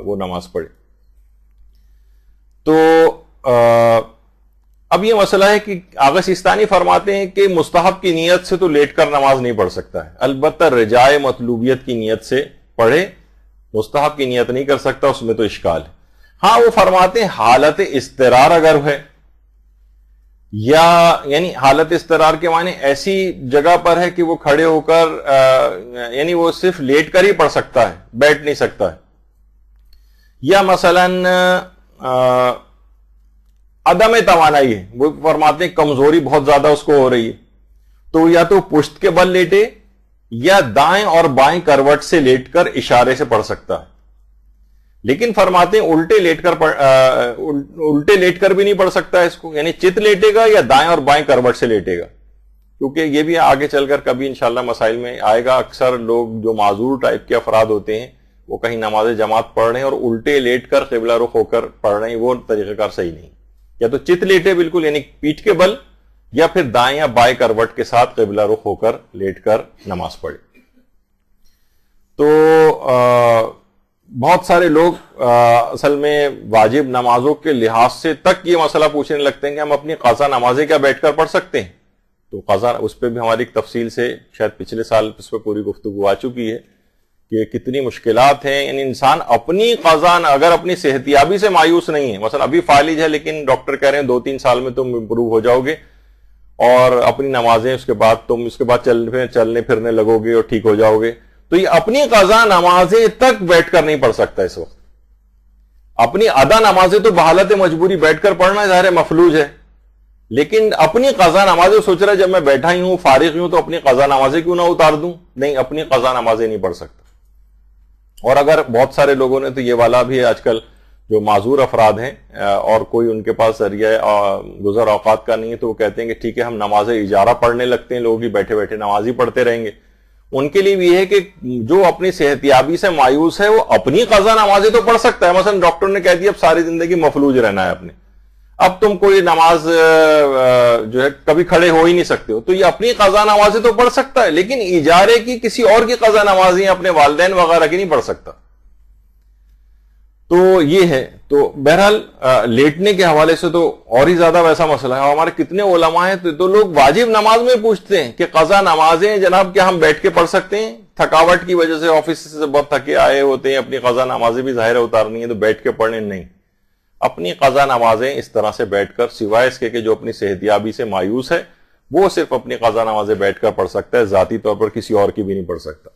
وہ نماز پڑھے۔ تو اب یہ مسئلہ ہے کہ آغا سیستانی فرماتے ہیں کہ مستحب کی نیت سے تو لیٹ کر نماز نہیں پڑھ سکتا ہے، البتہ رجائے مطلوبیت کی نیت سے پڑھے، مستحب کی نیت نہیں کر سکتا، اس میں تو اشکال ہے۔ ہاں وہ فرماتے ہیں حالت اضطرار اگر ہے، یا یعنی حالت اضطرار کے معنی ایسی جگہ پر ہے کہ وہ کھڑے ہو کر یعنی وہ صرف لیٹ کر ہی پڑھ سکتا ہے، بیٹھ نہیں سکتا ہے، یا مثلاً عدم توانائی ہے، وہ فرماتے ہیں کمزوری بہت زیادہ اس کو ہو رہی ہے، تو یا تو پشت کے بل لیٹے یا دائیں اور بائیں کروٹ سے لیٹ کر اشارے سے پڑھ سکتا ہے۔ لیکن فرماتے ہیں الٹے لیٹ کر بھی نہیں پڑھ سکتا اس کو، یعنی چت لیٹے گا یا دائیں اور بائیں کروٹ سے لیٹے گا، کیونکہ یہ بھی آگے چل کر کبھی انشاءاللہ مسائل میں آئے گا. اکثر لوگ جو معذور ٹائپ کے افراد ہوتے ہیں وہ کہیں نماز جماعت پڑھ رہے ہیں اور الٹے لیٹ کر قبلہ رخ ہو کر پڑھ رہے ہیں، وہ طریقہ کار صحیح نہیں. یا تو چت لیٹے بالکل یعنی پیٹھ کے بل، یا پھر دائیں یا بائیں کروٹ کے ساتھ قبلہ رخ ہو کر لیٹ کر نماز پڑھے. تو بہت سارے لوگ اصل میں واجب نمازوں کے لحاظ سے تک یہ مسئلہ پوچھنے لگتے ہیں کہ ہم اپنی قضا نمازیں کیا بیٹھ کر پڑھ سکتے ہیں. تو قضا اس پہ بھی ہماری ایک تفصیل سے شاید پچھلے سال اس پہ پوری گفتگو آ چکی ہے کہ کتنی مشکلات ہیں. یعنی انسان اپنی قضا اگر اپنی صحتیابی سے مایوس نہیں ہے، مثلا ابھی فالج ہے لیکن ڈاکٹر کہہ رہے ہیں 2-3 سال میں تم امپروو ہو جاؤ گے اور اپنی نمازیں اس کے بعد چلنے پھرنے لگو گے اور ٹھیک ہو جاؤ گے، تو یہ اپنی قضا نمازیں تک بیٹھ کر نہیں پڑھ سکتا اس وقت. اپنی ادا نمازیں تو بحالت مجبوری بیٹھ کر پڑھنا ظاہر مفلوج ہے، لیکن اپنی قضا نمازیں سوچ رہا ہے جب میں بیٹھا ہی ہوں فارغ ہوں تو اپنی قضا نمازیں کیوں نہ اتار دوں. نہیں، اپنی قضا نمازیں نہیں پڑھ سکتا. اور اگر بہت سارے لوگوں نے تو یہ والا بھی آج کل جو معذور افراد ہیں اور کوئی ان کے پاس ذریعہ گزر اوقات کا نہیں ہے تو وہ کہتے ہیں کہ ٹھیک ہے ہم نماز اجارہ پڑھنے لگتے ہیں، لوگ ہی بیٹھے بیٹھے نماز ہی پڑھتے رہیں گے. ان کے لیے بھی یہ ہے کہ جو اپنی صحتیابی سے مایوس ہے وہ اپنی قضا نمازیں تو پڑھ سکتا ہے. مثلا ڈاکٹر نے کہہ دیا اب ساری زندگی مفلوج رہنا ہے اپنے، اب تم کوئی نماز جو ہے کبھی کھڑے ہو ہی نہیں سکتے ہو، تو یہ اپنی قضا نمازیں تو پڑھ سکتا ہے، لیکن اجارے کی کسی اور کی قضا نمازیں اپنے والدین وغیرہ کی نہیں پڑھ سکتا. تو یہ ہے. تو بہرحال لیٹنے کے حوالے سے تو اور ہی زیادہ ویسا مسئلہ ہے. ہمارے کتنے علماء ہیں تو لوگ واجب نماز میں پوچھتے ہیں کہ قضا نمازیں جناب کیا ہم بیٹھ کے پڑھ سکتے ہیں؟ تھکاوٹ کی وجہ سے آفس سے بہت تھکے آئے ہوتے ہیں، اپنی قضا نمازیں بھی ظاہر اتارنی ہے تو بیٹھ کے پڑھنے نہیں. اپنی قضا نمازیں اس طرح سے بیٹھ کر، سوائے اس کے کہ جو اپنی صحتیابی سے مایوس ہے وہ صرف اپنی قضا نمازیں بیٹھ کر پڑھ سکتا ہے، ذاتی طور پر کسی اور کی بھی نہیں پڑھ سکتا.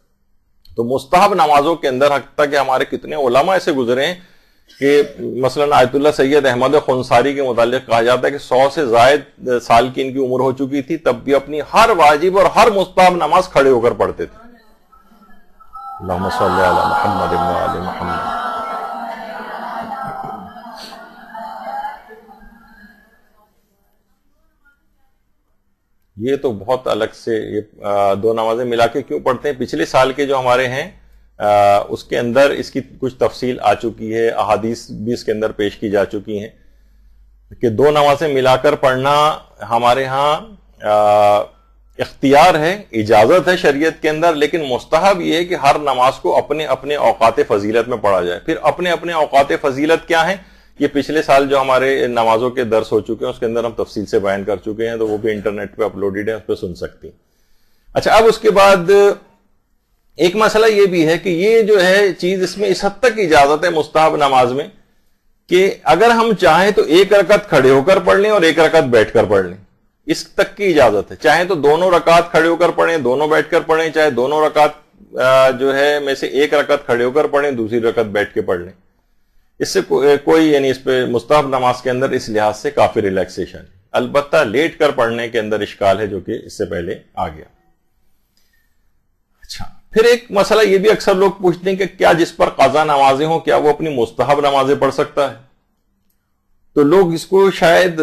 تو مستحب نمازوں کے اندر حتیٰ کہ ہمارے کتنے علماء ایسے گزرے ہیں کہ مثلا آیت اللہ سید احمد خنساری کے متعلق کہا جاتا ہے کہ 100 سے زائد سال کی ان کی عمر ہو چکی تھی، تب بھی اپنی ہر واجب اور ہر مستحب نماز کھڑے ہو کر پڑھتے تھے. اللہم صلی علی محمد و آل محمد. یہ تو بہت الگ سے یہ 2 نمازیں ملا کے کیوں پڑھتے ہیں؟ پچھلے سال کے جو ہمارے ہیں اس کے اندر اس کی کچھ تفصیل آ چکی ہے، احادیث بھی اس کے اندر پیش کی جا چکی ہیں کہ 2 نمازیں ملا کر پڑھنا ہمارے ہاں اختیار ہے، اجازت ہے شریعت کے اندر، لیکن مستحب یہ ہے کہ ہر نماز کو اپنے اپنے اوقات فضیلت میں پڑھا جائے. پھر اپنے اپنے اوقات فضیلت کیا ہیں یہ پچھلے سال جو ہمارے نمازوں کے درس ہو چکے ہیں اس کے اندر ہم تفصیل سے بیان کر چکے ہیں، تو وہ بھی انٹرنیٹ پہ اپلوڈڈ ہے، اس پہ سن سکتی ہیں. اچھا، اب اس کے بعد ایک مسئلہ یہ بھی ہے کہ یہ جو ہے چیز اس میں اس حد تک اجازت ہے مستحب نماز میں کہ اگر ہم چاہیں تو 1 رکعت کھڑے ہو کر پڑھ لیں اور 1 رکعت بیٹھ کر پڑھ لیں، اس تک کی اجازت ہے. چاہیں تو دونوں رکعت کھڑے ہو کر پڑھیں، دونوں بیٹھ کر پڑھیں، چاہے دونوں رکعت جو ہے میں سے 1 رکعت کھڑے ہو کر پڑھیں، دوسری رکعت بیٹھ کے پڑھ لیں. اس سے کوئی یعنی اس پہ مستحب نماز کے اندر اس لحاظ سے کافی ریلیکسیشن ہے. البتہ لیٹ کر پڑھنے کے اندر اشکال ہے جو کہ اس سے پہلے آ گیا. اچھا، پھر ایک مسئلہ یہ بھی اکثر لوگ پوچھتے ہیں کہ کیا جس پر قضا نمازیں ہوں کیا وہ اپنی مستحب نمازیں پڑھ سکتا ہے؟ تو لوگ اس کو شاید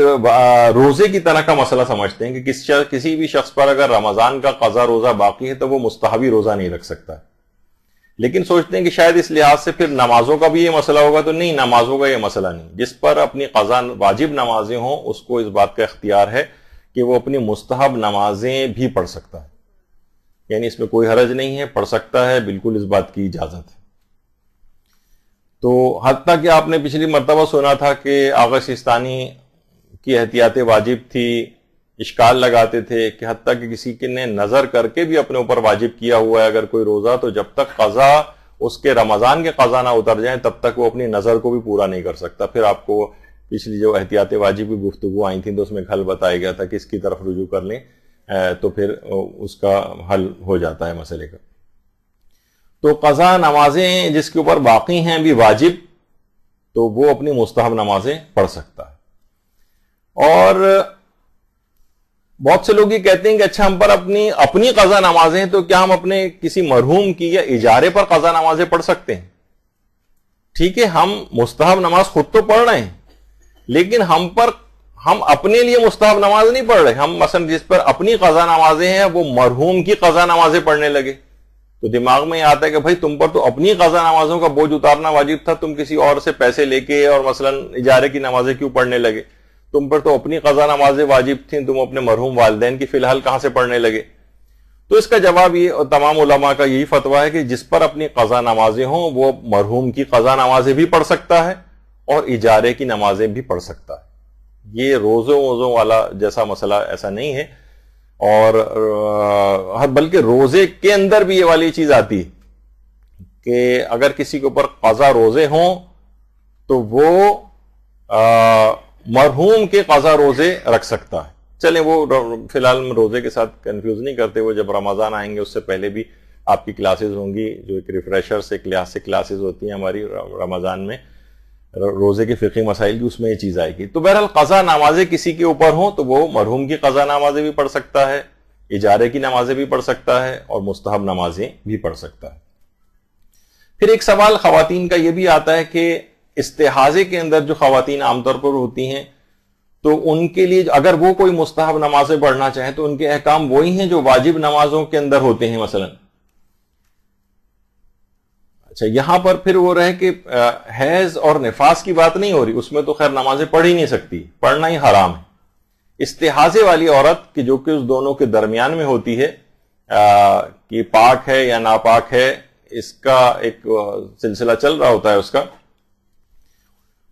روزے کی طرح کا مسئلہ سمجھتے ہیں کہ کسی بھی شخص پر اگر رمضان کا قضا روزہ باقی ہے تو وہ مستحبی روزہ نہیں رکھ سکتا، لیکن سوچتے ہیں کہ شاید اس لحاظ سے پھر نمازوں کا بھی یہ مسئلہ ہوگا. تو نہیں، نمازوں کا یہ مسئلہ نہیں. جس پر اپنی قضا واجب نمازیں ہوں اس کو اس بات کا اختیار ہے کہ وہ اپنی مستحب نمازیں بھی پڑھ سکتا ہے، یعنی اس میں کوئی حرج نہیں ہے، پڑھ سکتا ہے، بالکل اس بات کی اجازت ہے. تو حتیٰ کہ آپ نے پچھلی مرتبہ سنا تھا کہ آغا سیستانی کی احتیاط واجب تھی، اشکال لگاتے تھے کہ حتیٰ کہ کسی نے نظر کر کے بھی اپنے اوپر واجب کیا ہوا ہے اگر کوئی روزہ، تو جب تک قضا اس کے رمضان کے قضا نہ اتر جائیں تب تک وہ اپنی نظر کو بھی پورا نہیں کر سکتا. پھر آپ کو پچھلی جو احتیاط واجب کی گفتگو آئی تھی تو اس میں حل بتایا گیا تھا کہ اس کی طرف رجوع کر لیں تو پھر اس کا حل ہو جاتا ہے مسئلے کا. تو قضا نمازیں جس کے اوپر باقی ہیں بھی واجب تو وہ اپنی مستحب نمازیں پڑھ سکتا ہے. اور بہت سے لوگ یہ کہتے ہیں کہ اچھا ہم پر اپنی قضا نمازیں تو کیا ہم اپنے کسی مرحوم کی یا اجارے پر قضا نمازیں پڑھ سکتے ہیں؟ ٹھیک ہے ہم مستحب نماز خود تو پڑھ رہے ہیں، لیکن ہم اپنے لیے مستحب نماز نہیں پڑھ رہے. ہم مثلا جس پر اپنی قضا نمازیں ہیں وہ مرحوم کی قضا نمازیں پڑھنے لگے، تو دماغ میں یہ آتا ہے کہ بھائی تم پر تو اپنی قضا نمازوں کا بوجھ اتارنا واجب تھا، تم کسی اور سے پیسے لے کے اور مثلا اجارے کی نمازیں کیوں پڑھنے لگے؟ تم پر تو اپنی قضا نمازیں واجب تھیں، تم اپنے مرحوم والدین کی فی الحال کہاں سے پڑھنے لگے؟ تو اس کا جواب یہ، اور تمام علماء کا یہی فتویٰ ہے کہ جس پر اپنی قضا نمازیں ہوں وہ مرحوم کی قضا نمازیں بھی پڑھ سکتا ہے اور اجارے کی نمازیں بھی پڑھ سکتا ہے. یہ روزوں والا جیسا مسئلہ ایسا نہیں ہے، اور بلکہ روزے کے اندر بھی یہ والی چیز آتی ہے کہ اگر کسی کے اوپر قضا روزے ہوں تو وہ مرحوم کے قضا روزے رکھ سکتا ہے. چلیں وہ فی الحال روزے کے ساتھ کنفیوز نہیں کرتے، وہ جب رمضان آئیں گے اس سے پہلے بھی آپ کی کلاسز ہوں گی، جو ایک ریفریشر سے کلاسز ہوتی ہیں ہماری رمضان میں روزے کے فقہی مسائل کی، اس میں یہ چیز آئے گی. تو بہرحال قضا نمازیں کسی کے اوپر ہوں تو وہ مرحوم کی قضا نمازیں بھی پڑھ سکتا ہے، اجارے کی نمازیں بھی پڑھ سکتا ہے اور مستحب نمازیں بھی پڑھ سکتا ہے. پھر ایک سوال خواتین کا یہ بھی آتا ہے کہ استحاضے کے اندر جو خواتین عام طور پر ہوتی ہیں تو ان کے لیے اگر وہ کوئی مستحب نمازیں پڑھنا چاہیں تو ان کے احکام وہی ہیں جو واجب نمازوں کے اندر ہوتے ہیں مثلا. اچھا یہاں پر پھر وہ رہے کہ حیض اور نفاس کی بات نہیں ہو رہی، اس میں تو خیر نمازیں پڑھ ہی نہیں سکتی، پڑھنا ہی حرام ہے. استحاضے والی عورت کی جو کہ اس دونوں کے درمیان میں ہوتی ہے کہ پاک ہے یا ناپاک ہے، اس کا ایک سلسلہ چل رہا ہوتا ہے اس کا.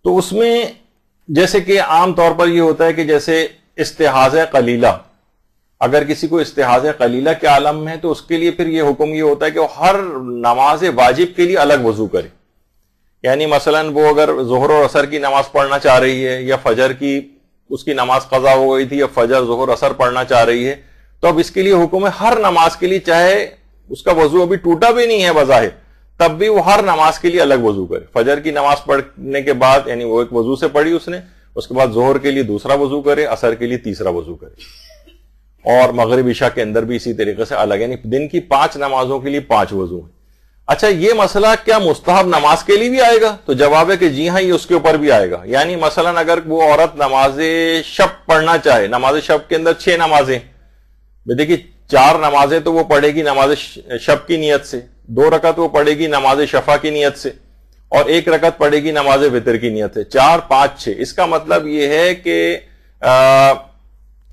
تو اس میں جیسے کہ عام طور پر یہ ہوتا ہے کہ جیسے استحاضہ قلیلہ، اگر کسی کو استحاضہ قلیلہ کے عالم میں ہے تو اس کے لیے پھر یہ حکم یہ ہوتا ہے کہ وہ ہر نماز واجب کے لیے الگ وضو کرے. یعنی مثلا وہ اگر ظہر اور عصر کی نماز پڑھنا چاہ رہی ہے یا فجر کی اس کی نماز قضا ہو گئی تھی یا فجر ظہر عصر پڑھنا چاہ رہی ہے، تو اب اس کے لیے حکم ہے ہر نماز کے لیے، چاہے اس کا وضو ابھی ٹوٹا بھی نہیں ہے بظاہر، تب بھی وہ ہر نماز کے لیے الگ وضو کرے. فجر کی نماز پڑھنے کے بعد یعنی وہ ایک وضو سے پڑھی اس نے، اس کے بعد ظہر کے لیے دوسرا وضو کرے، عصر کے لیے تیسرا وضو کرے، اور مغرب عشاء کے اندر بھی اسی طریقے سے الگ، یعنی دن کی 5 نمازوں کے لیے 5 وضو ہیں. اچھا یہ مسئلہ کیا مستحب نماز کے لیے بھی آئے گا؟ تو جواب ہے کہ جی ہاں، یہ اس کے اوپر بھی آئے گا. یعنی مثلا اگر وہ عورت نماز شب پڑھنا چاہے، نماز شب کے اندر 6 نمازیں، دیکھیے 4 نمازیں تو وہ پڑھے گی نماز شب کی نیت سے، 2 رکعت وہ پڑھے گی نماز شفا کی نیت سے، اور 1 رکعت پڑھے گی نماز وتر کی نیت سے. 4 5 6. اس کا مطلب یہ ہے کہ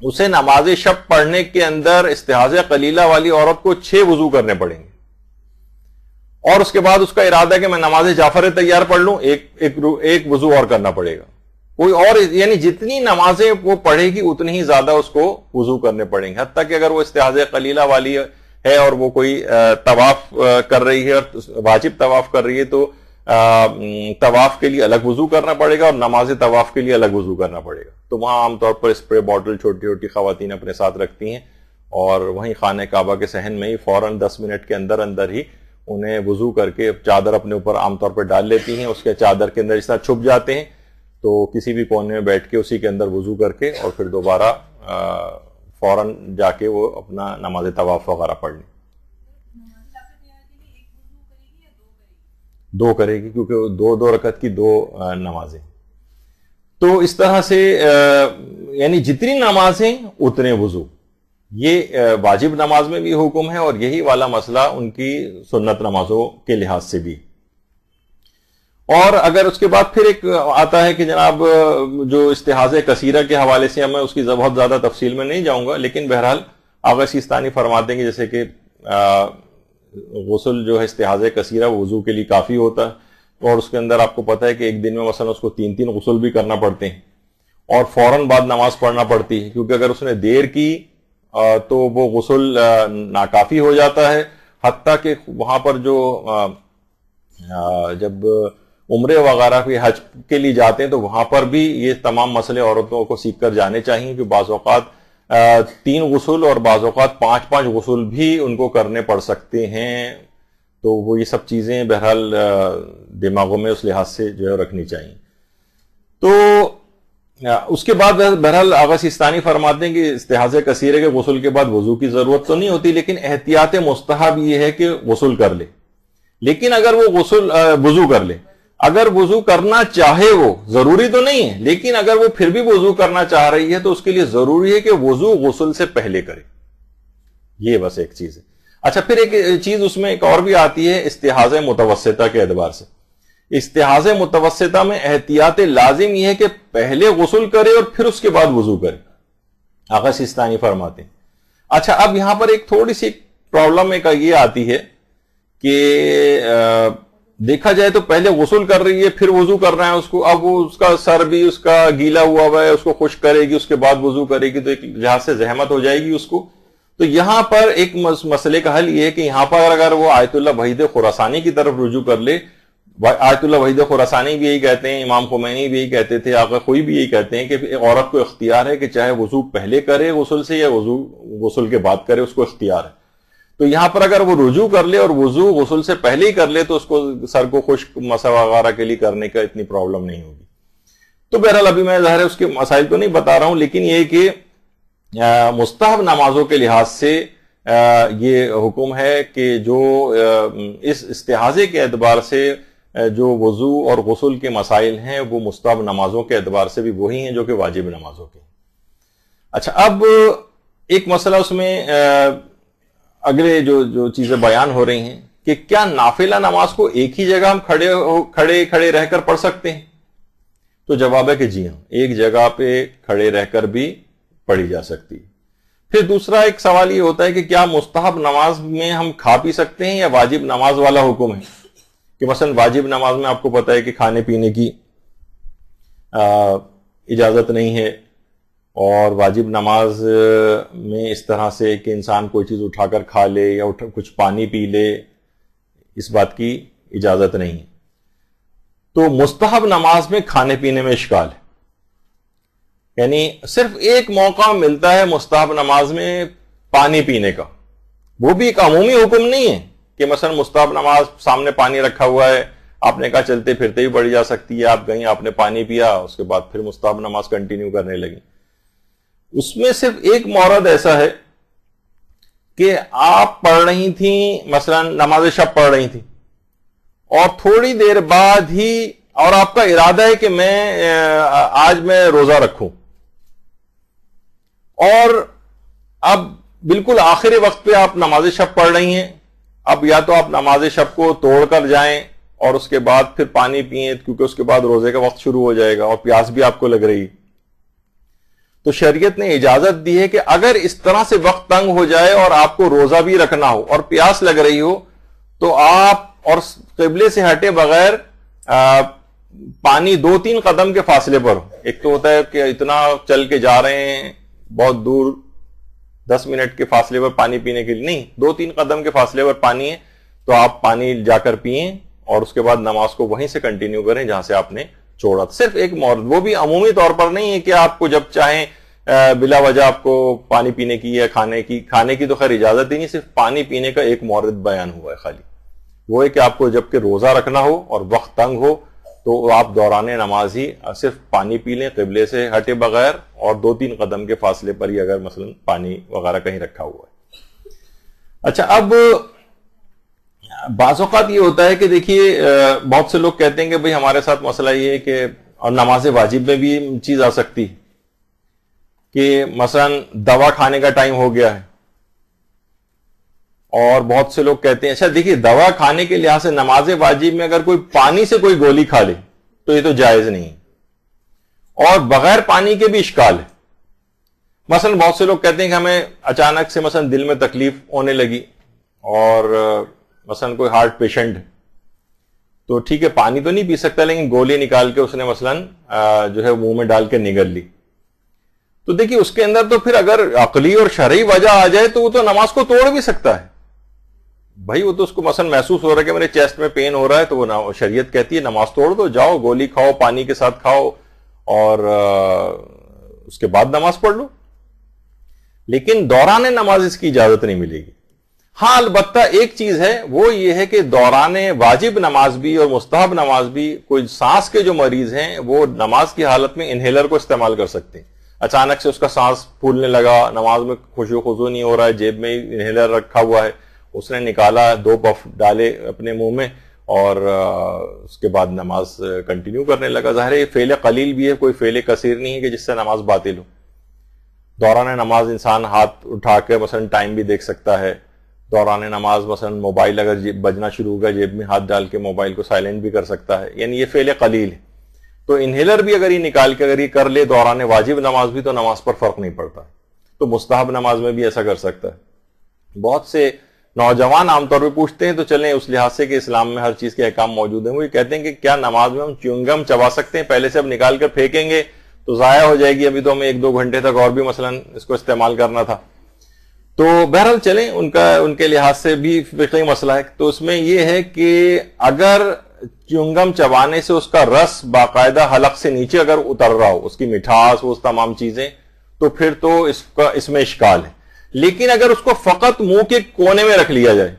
اسے نماز شب پڑھنے کے اندر استحاضہ قلیلہ والی عورت کو 6 وضو کرنے پڑیں گے، اور اس کے بعد اس کا ارادہ ہے کہ میں نماز جعفر تیار پڑھ لوں، ایک وضو اور کرنا پڑے گا. کوئی اور یعنی جتنی نمازیں وہ پڑھے گی اتنی ہی زیادہ اس کو وضو کرنے پڑیں گے. حتیٰ کہ اگر وہ استحاضہ قلیلہ والی ہے اور وہ کوئی طواف کر رہی ہے اور واجب طواف کر رہی ہے تو طواف کے لیے الگ وضو کرنا پڑے گا اور نماز طواف کے لیے الگ وضو کرنا پڑے گا. تو وہاں عام طور پر اسپرے بوٹل چھوٹی چھوٹی خواتین اپنے ساتھ رکھتی ہیں، اور وہیں خانہ کعبہ کے صحن میں ہی فوراً 10 منٹ کے اندر ہی انہیں وضو کر کے چادر اپنے اوپر عام طور پر ڈال لیتی ہیں. اس کے چادر کے اندر اس طرح چھپ جاتے ہیں، تو کسی بھی کونے میں بیٹھ کے اسی کے اندر وضو کر کے اور پھر دوبارہ فوراً جا کے وہ اپنا نماز طواف وغیرہ پڑھ لیں. 2 کرے گی کیونکہ 2 رکعت کی 2 نمازیں. تو اس طرح سے یعنی جتنی نمازیں اتنے وضو. یہ واجب نماز میں بھی حکم ہے، اور یہی والا مسئلہ ان کی سنت نمازوں کے لحاظ سے بھی. اور اگر اس کے بعد پھر ایک آتا ہے کہ جناب جو استحاضہ کثیرہ کے حوالے سے میں اس کی بہت زیادہ تفصیل میں نہیں جاؤں گا، لیکن بہرحال آغا سیستانی فرماتے ہیں کہ جیسے کہ غسل جو ہے استحاضہ کثیرہ وضو کے لیے کافی ہوتا ہے، اور اس کے اندر آپ کو پتہ ہے کہ ایک دن میں مثلا اس کو 3 غسل بھی کرنا پڑتے ہیں، اور فوراً بعد نماز پڑھنا پڑتی ہے، کیونکہ اگر اس نے دیر کی تو وہ غسل ناکافی ہو جاتا ہے. حتیٰ کہ وہاں پر جو جب عمرے وغیرہ کے حج کے لیے جاتے ہیں تو وہاں پر بھی یہ تمام مسئلے عورتوں کو سیکھ کر جانے چاہیے کہ بعض اوقات 3 غسل اور بعض اوقات 5 غسل بھی ان کو کرنے پڑ سکتے ہیں. تو وہ یہ سب چیزیں بہرحال دماغوں میں اس لحاظ سے جو ہے رکھنی چاہیے. تو اس کے بعد بہرحال آغا سیستانی فرماتے ہیں کہ استحاضہ کثیرہ کے غسل کے بعد وضو کی ضرورت تو نہیں ہوتی، لیکن احتیاط مستحب یہ ہے کہ غسل کر لے. لیکن اگر وہ وضو کر لے، اگر وضو کرنا چاہے وہ ضروری تو نہیں ہے، لیکن اگر وہ پھر بھی وضو کرنا چاہ رہی ہے تو اس کے لیے ضروری ہے کہ وضو غسل سے پہلے کرے. یہ بس ایک چیز ہے. اچھا، پھر ایک چیز اس میں ایک اور بھی آتی ہے استحاضہ متوسطہ کے اعتبار سے. استحاضہ متوسطہ میں احتیاط لازم یہ ہے کہ پہلے غسل کرے اور پھر اس کے بعد وضو کرے. آقا سیستانی فرماتے ہیں. اچھا، اب یہاں پر ایک تھوڑی سی پرابلم ایک یہ آتی ہے کہ دیکھا جائے تو پہلے غسل کر رہی ہے پھر وضو کر رہا ہے اس کو، اب وہ اس کا سر بھی اس کا گیلا ہوا ہے، اس کو خشک کرے گی، اس کے بعد وضو کرے گی، تو ایک لحاظ سے زحمت ہو جائے گی اس کو. تو یہاں پر ایک مسئلے کا حل یہ ہے کہ یہاں پر اگر وہ آیت اللہ وحید خراسانی کی طرف رجوع کر لے. آیت اللہ وحید خراسانی بھی یہی کہتے ہیں، امام خمینی بھی یہی کہتے تھے، آقا کوئی بھی یہی کہتے ہیں کہ ایک عورت کو اختیار ہے کہ چاہے وضو پہلے کرے غسل سے یا وضو غسل کے بعد کرے، اس کو اختیار ہے. تو یہاں پر اگر وہ رجوع کر لے اور وضو غسل سے پہلے ہی کر لے تو اس کو سر کو خشک مسح وغیرہ کے لیے کرنے کا اتنی پرابلم نہیں ہوگی. تو بہرحال ابھی میں ظاہر ہے اس کے مسائل تو نہیں بتا رہا ہوں، لیکن یہ کہ مستحب نمازوں کے لحاظ سے یہ حکم ہے کہ جو اس استحاضے کے اعتبار سے جو وضو اور غسل کے مسائل ہیں وہ مستحب نمازوں کے اعتبار سے بھی وہی ہیں جو کہ واجب نمازوں کے. اچھا، اب ایک مسئلہ اس میں اگلے جو چیزیں بیان ہو رہی ہیں کہ کیا نافلہ نماز کو ایک ہی جگہ ہم کھڑے رہ کر پڑھ سکتے ہیں؟ تو جواب ہے کہ جی ہاں، ایک جگہ پہ کھڑے رہ کر بھی پڑھی جا سکتی. پھر دوسرا ایک سوال یہ ہوتا ہے کہ کیا مستحب نماز میں ہم کھا پی سکتے ہیں یا واجب نماز والا حکم ہے؟ کہ مثلا واجب نماز میں آپ کو پتا ہے کہ کھانے پینے کی اجازت نہیں ہے، اور واجب نماز میں اس طرح سے کہ انسان کوئی چیز اٹھا کر کھا لے یا کچھ پانی پی لے، اس بات کی اجازت نہیں ہے. تو مستحب نماز میں کھانے پینے میں اشکال ہے، یعنی صرف ایک موقع ملتا ہے مستحب نماز میں پانی پینے کا. وہ بھی ایک عمومی حکم نہیں ہے کہ مثلا مستحب نماز سامنے پانی رکھا ہوا ہے، آپ نے کہا چلتے پھرتے بھی پڑھی جا سکتی ہے، آپ گئیں آپ نے پانی پیا اس کے بعد پھر مستحب نماز کنٹینیو کرنے لگی. اس میں صرف ایک مورد ایسا ہے کہ آپ پڑھ رہی تھیں، مثلا نماز شب پڑھ رہی تھیں اور تھوڑی دیر بعد ہی، اور آپ کا ارادہ ہے کہ آج میں روزہ رکھوں، اور اب بالکل آخری وقت پہ آپ نماز شب پڑھ رہی ہیں. اب یا تو آپ نماز شب کو توڑ کر جائیں اور اس کے بعد پھر پانی پئیں، کیونکہ اس کے بعد روزے کا وقت شروع ہو جائے گا اور پیاس بھی آپ کو لگ رہی. تو شریعت نے اجازت دی ہے کہ اگر اس طرح سے وقت تنگ ہو جائے اور آپ کو روزہ بھی رکھنا ہو اور پیاس لگ رہی ہو تو آپ اور قبلے سے ہٹے بغیر پانی 2-3 قدم کے فاصلے پر ہو. ایک تو ہوتا ہے کہ اتنا چل کے جا رہے ہیں بہت دور 10 منٹ کے فاصلے پر پانی پینے کے لیے، نہیں، 2-3 قدم کے فاصلے پر پانی ہے تو آپ پانی جا کر پئیں اور اس کے بعد نماز کو وہیں سے کنٹینیو کریں جہاں سے آپ نے چھوڑا. صرف ایک مورد، وہ بھی عمومی طور پر نہیں ہے کہ آپ کو جب چاہیں بلا وجہ آپ کو پانی پینے کی یا کھانے کی تو خیر اجازت ہی نہیں، صرف پانی پینے کا ایک مورد بیان ہوا ہے خالی. وہ ہے کہ آپ کو جب کہ روزہ رکھنا ہو اور وقت تنگ ہو تو آپ دوران نماز ہی صرف پانی پی لیں قبلے سے ہٹے بغیر اور 2-3 قدم کے فاصلے پر ہی اگر مثلا پانی وغیرہ کہیں رکھا ہوا ہے. اچھا، اب بعض اوقات یہ ہوتا ہے کہ دیکھیے بہت سے لوگ کہتے ہیں کہ بھئی ہمارے ساتھ مسئلہ یہ ہے کہ، اور نماز واجب میں بھی چیز آ سکتی کہ مثلا دوا کھانے کا ٹائم ہو گیا ہے، اور بہت سے لوگ کہتے ہیں اچھا دیکھیے دوا کھانے کے لحاظ سے نماز واجب میں اگر کوئی پانی سے کوئی گولی کھا لے تو یہ تو جائز نہیں، اور بغیر پانی کے بھی اشکال ہے. مثلا بہت سے لوگ کہتے ہیں کہ ہمیں اچانک سے مثلا دل میں تکلیف ہونے لگی اور مثلا کوئی ہارٹ پیشنٹ، تو ٹھیک ہے پانی تو نہیں پی سکتا لیکن گولی نکال کے اس نے مثلا جو ہے منہ میں ڈال کے نگل لی. تو دیکھیے اس کے اندر تو پھر اگر عقلی اور شرعی وجہ آ جائے تو وہ تو نماز کو توڑ بھی سکتا ہے. بھائی وہ تو اس کو مثلا محسوس ہو رہا ہے کہ میرے چیسٹ میں پین ہو رہا ہے تو وہ شریعت کہتی ہے نماز توڑ دو، جاؤ گولی کھاؤ پانی کے ساتھ کھاؤ اور اس کے بعد نماز پڑھ لو. لیکن دوران نماز اس کی اجازت نہیں ملے گی. ہاں البتہ ایک چیز ہے، وہ یہ ہے کہ دوران واجب نماز بھی اور مستحب نماز بھی کوئی سانس کے جو مریض ہیں وہ نماز کی حالت میں انہیلر کو استعمال کر سکتے ہیں. اچانک سے اس کا سانس پھولنے لگا، نماز میں خشوع خضوع نہیں ہو رہا ہے، جیب میں انہیلر رکھا ہوا ہے، اس نے نکالا 2 پف ڈالے اپنے منہ میں اور اس کے بعد نماز کنٹینیو کرنے لگا. ظاہر ہے یہ فعل قلیل بھی ہے, کوئی فعل کثیر نہیں ہے کہ جس سے نماز باطل ہو. دوران نماز انسان ہاتھ اٹھا کے مثلا ٹائم بھی دیکھ سکتا ہے. دوران نماز مثلا موبائل اگر بجنا شروع ہوگا جیب میں ہاتھ ڈال کے موبائل کو سائلنٹ بھی کر سکتا ہے, یعنی یہ فعل قلیل ہے. تو انہیلر بھی اگر یہ نکال کے اگر یہ کر لے دوران واجب نماز بھی, تو نماز پر فرق نہیں پڑتا. تو مستحب نماز میں بھی ایسا کر سکتا ہے. بہت سے نوجوان عام طور پہ پوچھتے ہیں, تو چلیں اس لحاظ سے کہ اسلام میں ہر چیز کے احکام موجود ہیں, وہ یہ کہتے ہیں کہ کیا نماز میں ہم چیونگم چبا سکتے ہیں, پہلے سے اب نکال کر پھینکیں گے تو ضائع ہو جائے گی, ابھی تو ہمیں 1-2 گھنٹے تک اور بھی مثلا اس کو استعمال کرنا تھا. تو بہرحال چلیں ان کے لحاظ سے بھی فقہی مسئلہ ہے. تو اس میں یہ ہے کہ اگر چیونگم چبانے سے اس کا رس باقاعدہ حلق سے نیچے اگر اتر رہا ہو, اس کی مٹھاس, وہ تمام چیزیں, تو پھر تو اس میں اشکال ہے. لیکن اگر اس کو فقط منہ کے کونے میں رکھ لیا جائے,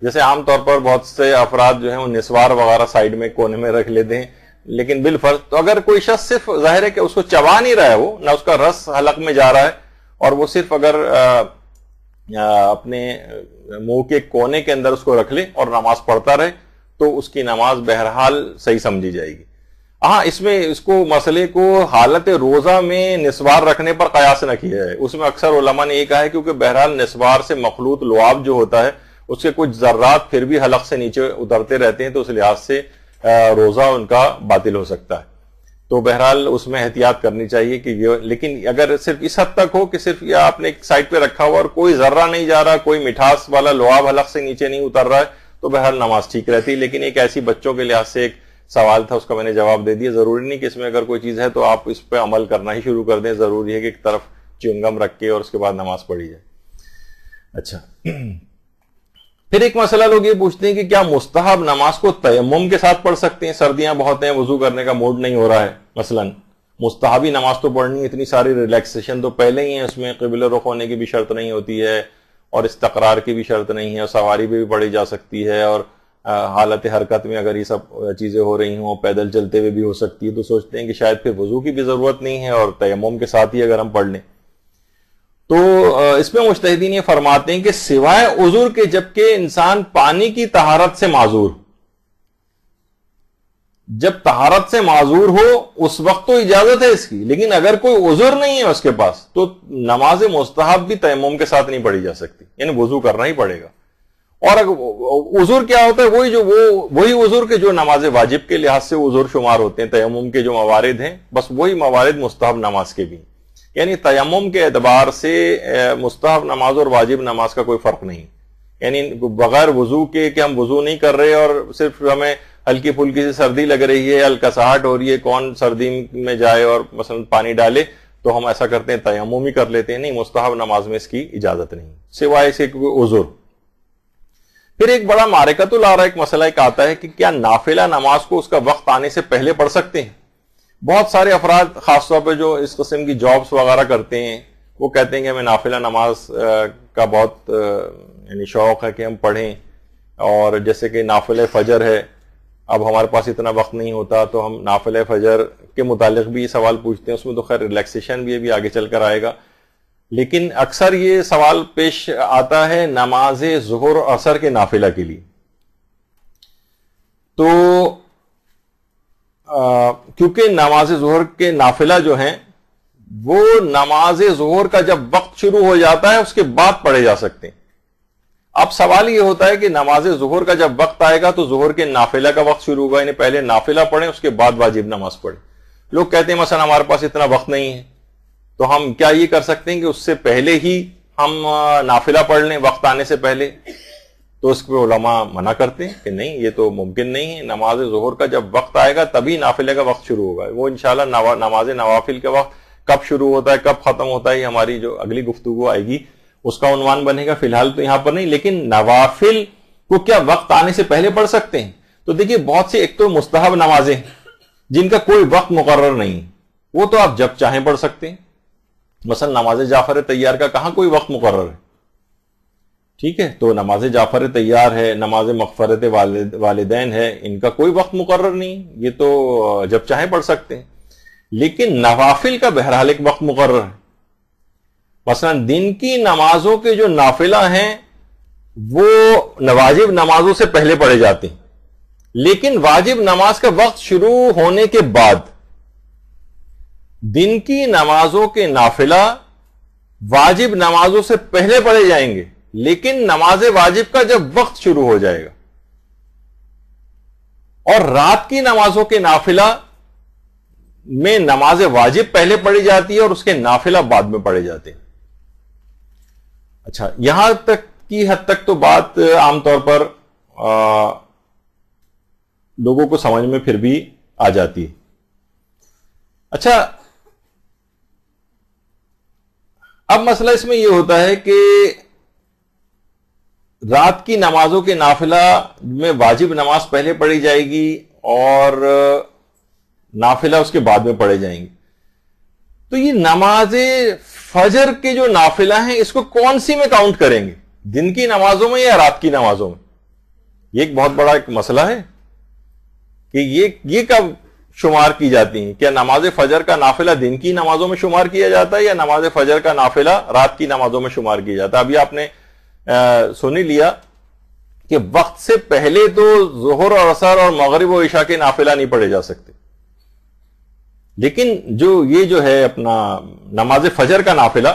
جیسے عام طور پر بہت سے افراد جو ہیں وہ نسوار وغیرہ سائڈ میں کونے میں رکھ لیتے ہیں, لیکن بالفرض تو اگر کوئی شخص صرف ظاہر ہے کہ اس کو چبا نہیں رہا ہے, وہ نہ اس کا رس حلق میں جا رہا ہے, اور وہ صرف اگر اپنے منہ کے کونے کے اندر اس کو رکھ لے اور نماز پڑھتا رہے, تو اس کی نماز بہرحال صحیح سمجھی جائے گی. ہاں اس میں اس کو مسئلے کو حالت روزہ میں نسوار رکھنے پر قیاس نہ کیا ہے. اس میں اکثر علماء نے یہ کہا ہے کیونکہ بہرحال نسوار سے مخلوط لعاب جو ہوتا ہے اس کے کچھ ذرات پھر بھی حلق سے نیچے اترتے رہتے ہیں, تو اس لحاظ سے روزہ ان کا باطل ہو سکتا ہے. تو بہرحال اس میں احتیاط کرنی چاہیے کہ یہ, لیکن اگر صرف اس حد تک ہو کہ صرف یہ آپ نے ایک سائڈ پہ رکھا ہوا اور کوئی ذرہ نہیں جا رہا, کوئی مٹھاس والا لعاب حلق سے نیچے نہیں اتر رہا ہے, تو بہرحال نماز ٹھیک رہتی. لیکن ایک ایسی بچوں کے لحاظ سے ایک سوال تھا, اس کا میں نے جواب دے دیا. ضروری نہیں کہ اس میں اگر کوئی چیز ہے تو آپ اس پہ عمل کرنا ہی شروع کر دیں, ضروری ہے کہ ایک طرف چیونگم رکھ کے اور اس کے بعد نماز پڑھی جائے. اچھا, پھر ایک مسئلہ لوگ یہ پوچھتے ہیں کہ کیا مستحب نماز کو تیمم کے ساتھ پڑھ سکتے ہیں؟ سردیاں بہت ہیں, وضو کرنے کا موڈ نہیں ہو رہا ہے, مثلا مستحبی نماز تو پڑھنی, اتنی ساری ریلیکسیشن تو پہلے ہی ہیں, اس میں قبلہ رخ ہونے کی بھی شرط نہیں ہوتی ہے, اور استقرار کی بھی شرط نہیں ہے, اور سواری بھی پڑھی جا سکتی ہے, اور حالت حرکت میں اگر یہ سب چیزیں ہو رہی ہوں, پیدل چلتے ہوئے بھی ہو سکتی ہے, تو سوچتے ہیں کہ شاید پھر وضو کی بھی ضرورت نہیں ہے, اور تیمم کے ساتھ ہی اگر ہم پڑھ لیں. تو اس میں مجتہدین یہ فرماتے ہیں کہ سوائے عذر کے, جبکہ انسان پانی کی طہارت سے معذور, جب طہارت سے معذور ہو اس وقت تو اجازت ہے اس کی, لیکن اگر کوئی عذر نہیں ہے اس کے پاس تو نماز مستحب بھی تیمم کے ساتھ نہیں پڑھی جا سکتی, یعنی وضو کرنا ہی پڑے گا. اور عذر کیا ہوتا ہے؟ وہی عذر کے جو نماز واجب کے لحاظ سے عذر شمار ہوتے ہیں, تیمم کے جو موارد ہیں, بس وہی موارد مستحب نماز کے بھی. یعنی تیمم کے اعتبار سے مستحب نماز اور واجب نماز کا کوئی فرق نہیں, یعنی بغیر وضو کے کہ ہم وضو نہیں کر رہے اور صرف ہمیں ہلکی پھلکی سے سردی لگ رہی ہے, الکساہٹ ہو رہی ہے, کون سردی میں جائے اور مثلا پانی ڈالے, تو ہم ایسا کرتے ہیں تیمم ہی کر لیتے ہیں. نہیں, مستحب نماز میں اس کی اجازت نہیں سوائے سے کوئی عذر. پھر ایک بڑا معرکۃ الآراء ایک مسئلہ ایک آتا ہے کہ کیا نافلہ نماز کو اس کا وقت آنے سے پہلے پڑھ سکتے ہیں؟ بہت سارے افراد خاص طور پہ جو اس قسم کی جابس وغیرہ کرتے ہیں, وہ کہتے ہیں کہ ہمیں نافلہ نماز کا بہت یعنی شوق ہے کہ ہم پڑھیں, اور جیسے کہ نافلہ فجر ہے, اب ہمارے پاس اتنا وقت نہیں ہوتا تو ہم نافلہ فجر کے متعلق بھی یہ سوال پوچھتے ہیں. اس میں تو خیر ریلیکسیشن بھی ابھی آگے چل کر آئے گا, لیکن اکثر یہ سوال پیش آتا ہے نماز ظہر اور عصر کے نافلہ کے لیے. تو کیونکہ نماز ظہر کے نافلہ جو ہیں وہ نماز ظہر کا جب وقت شروع ہو جاتا ہے اس کے بعد پڑھے جا سکتے ہیں. اب سوال یہ ہوتا ہے کہ نماز ظہر کا جب وقت آئے گا تو ظہر کے نافلہ کا وقت شروع ہوگا, یعنی پہلے نافلہ پڑھیں اس کے بعد واجب نماز پڑھیں. لوگ کہتے ہیں مثلا ہمارے پاس اتنا وقت نہیں ہے, تو ہم کیا یہ کر سکتے ہیں کہ اس سے پہلے ہی ہم نافلہ پڑھ لیں وقت آنے سے پہلے؟ تو اس پہ علماء منع کرتے ہیں کہ نہیں, یہ تو ممکن نہیں ہے. نماز ظہر کا جب وقت آئے گا تبھی نافلے کا وقت شروع ہوگا. وہ انشاءاللہ نماز نوافل کا وقت کب شروع ہوتا ہے کب ختم ہوتا ہے, یہ ہماری جو اگلی گفتگو آئے گی اس کا عنوان بنے گا, فی الحال تو یہاں پر نہیں. لیکن نوافل کو کیا وقت آنے سے پہلے پڑھ سکتے ہیں؟ تو دیکھیے بہت سے ایک تو مستحب نمازیں جن کا کوئی وقت مقرر نہیں, وہ تو آپ جب چاہیں پڑھ سکتے ہیں. مثلا نماز جعفر طیار کا کہاں کوئی وقت مقرر ہے؟ ٹھیک ہے, تو نماز جعفر طیار ہے, نماز مغفرت والدین ہے, ان کا کوئی وقت مقرر نہیں, یہ تو جب چاہیں پڑھ سکتے ہیں. لیکن نوافل کا بہرحال ایک وقت مقرر ہے. مثلا دن کی نمازوں کے جو نافلہ ہیں وہ واجب نمازوں سے پہلے پڑھے جاتے ہیں, لیکن واجب نماز کا وقت شروع ہونے کے بعد دن کی نمازوں کے نافلہ واجب نمازوں سے پہلے پڑھے جائیں گے، لیکن نماز واجب کا جب وقت شروع ہو جائے گا، اور رات کی نمازوں کے نافلہ میں نماز واجب پہلے پڑھی جاتی ہے اور اس کے نافلہ بعد میں پڑھے جاتے ہیں۔ اچھا، یہاں تک کی حد تک تو بات عام طور پر لوگوں کو سمجھ میں پھر بھی آ جاتی ہے۔ اچھا، اب مسئلہ اس میں یہ ہوتا ہے کہ رات کی نمازوں کے نافلہ میں واجب نماز پہلے پڑھی جائے گی اور نافلہ اس کے بعد میں پڑھے جائیں گے، تو یہ نماز فجر کے جو نافلہ ہیں اس کو کون سی میں کاؤنٹ کریں گے، دن کی نمازوں میں یا رات کی نمازوں میں؟ یہ ایک بہت بڑا ایک مسئلہ ہے کہ یہ کب شمار کی جاتی ہیں۔ کیا نماز فجر کا نافلہ دن کی نمازوں میں شمار کیا جاتا ہے یا نماز فجر کا نافلہ رات کی نمازوں میں شمار کیا جاتا ہے؟ ابھی آپ نے سن ہی لیا کہ وقت سے پہلے تو ظہر اور عصر اور مغرب و عشاء کے نافلہ نہیں پڑھے جا سکتے، لیکن یہ جو ہے اپنا نماز فجر کا نافلہ،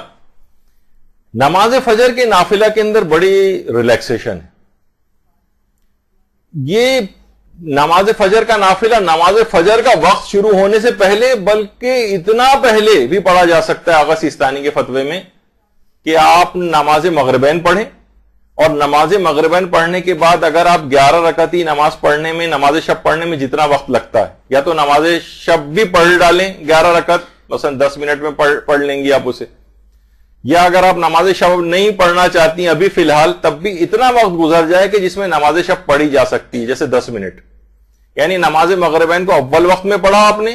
نماز فجر کے نافلہ کے اندر بڑی ریلیکسیشن ہے۔ یہ نماز فجر کا نافلہ نماز فجر کا وقت شروع ہونے سے پہلے، بلکہ اتنا پہلے بھی پڑھا جا سکتا ہے آغا سیستانی کے فتوے میں کہ آپ نماز مغربین پڑھیں، اور نماز مغربین پڑھنے کے بعد اگر آپ 11 رکعتی نماز پڑھنے میں، نماز شب پڑھنے میں جتنا وقت لگتا ہے، یا تو نماز شب بھی پڑھ ڈالیں 11 رکعت، مثلا 10 منٹ میں پڑھ لیں گی آپ اسے، یا اگر آپ نماز شب نہیں پڑھنا چاہتی ابھی فی الحال، تب بھی اتنا وقت گزر جائے کہ جس میں نماز شب پڑھی جا سکتی ہے، جیسے 10 منٹ، یعنی نماز مغربین کو اول وقت میں پڑھا آپ نے،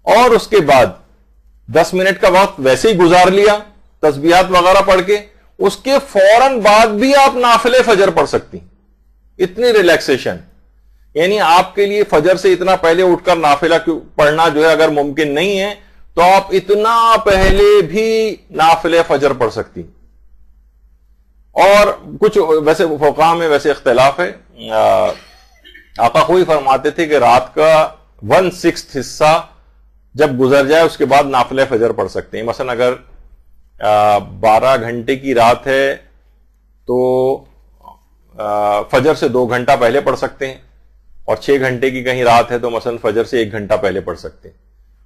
اور اس کے بعد 10 منٹ کا وقت ویسے ہی گزار لیا تسبیحات وغیرہ پڑھ کے، اس کے فوراً بعد بھی آپ نافلے فجر پڑھ سکتی، اتنی ریلیکسیشن۔ یعنی آپ کے لیے فجر سے اتنا پہلے اٹھ کر نافلہ پڑھنا جو ہے اگر ممکن نہیں ہے تو آپ اتنا پہلے بھی نافلے فجر پڑھ سکتی۔ اور کچھ ویسے فقہاء میں ویسے اختلاف ہے، آقا خوئی فرماتے تھے کہ رات کا 1/6 حصہ جب گزر جائے اس کے بعد نافلہ فجر پڑھ سکتے ہیں۔ مثلا اگر 12 گھنٹے کی رات ہے تو فجر سے 2 گھنٹہ پہلے پڑھ سکتے ہیں، اور 6 گھنٹے کی کہیں رات ہے تو مثلا فجر سے 1 گھنٹہ پہلے پڑھ سکتے ہیں۔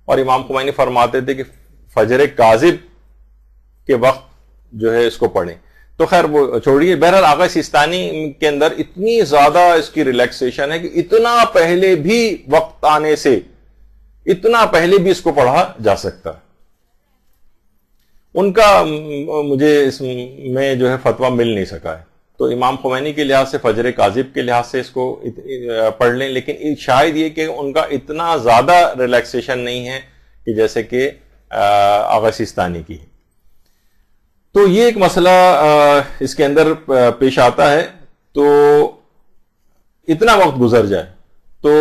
اور امام خمینی فرماتے تھے کہ فجر کاذب کے وقت جو ہے اس کو پڑھیں۔ تو خیر وہ چھوڑیے، بہرحال آغا سیستانی کے اندر اتنی زیادہ اس کی ریلیکسیشن ہے کہ اتنا پہلے بھی وقت آنے سے اتنا پہلے بھی اس کو پڑھا جا سکتا ہے۔ ان کا مجھے اس میں جو ہے فتویٰ مل نہیں سکا ہے، تو امام خمینی کے لحاظ سے فجر کاذب کے لحاظ سے اس کو پڑھ لیں، لیکن شاید یہ کہ ان کا اتنا زیادہ ریلیکسیشن نہیں ہے کہ جیسے کہ آغا سیستانی کی ہے۔ تو یہ ایک مسئلہ اس کے اندر پیش آتا ہے۔ تو اتنا وقت گزر جائے تو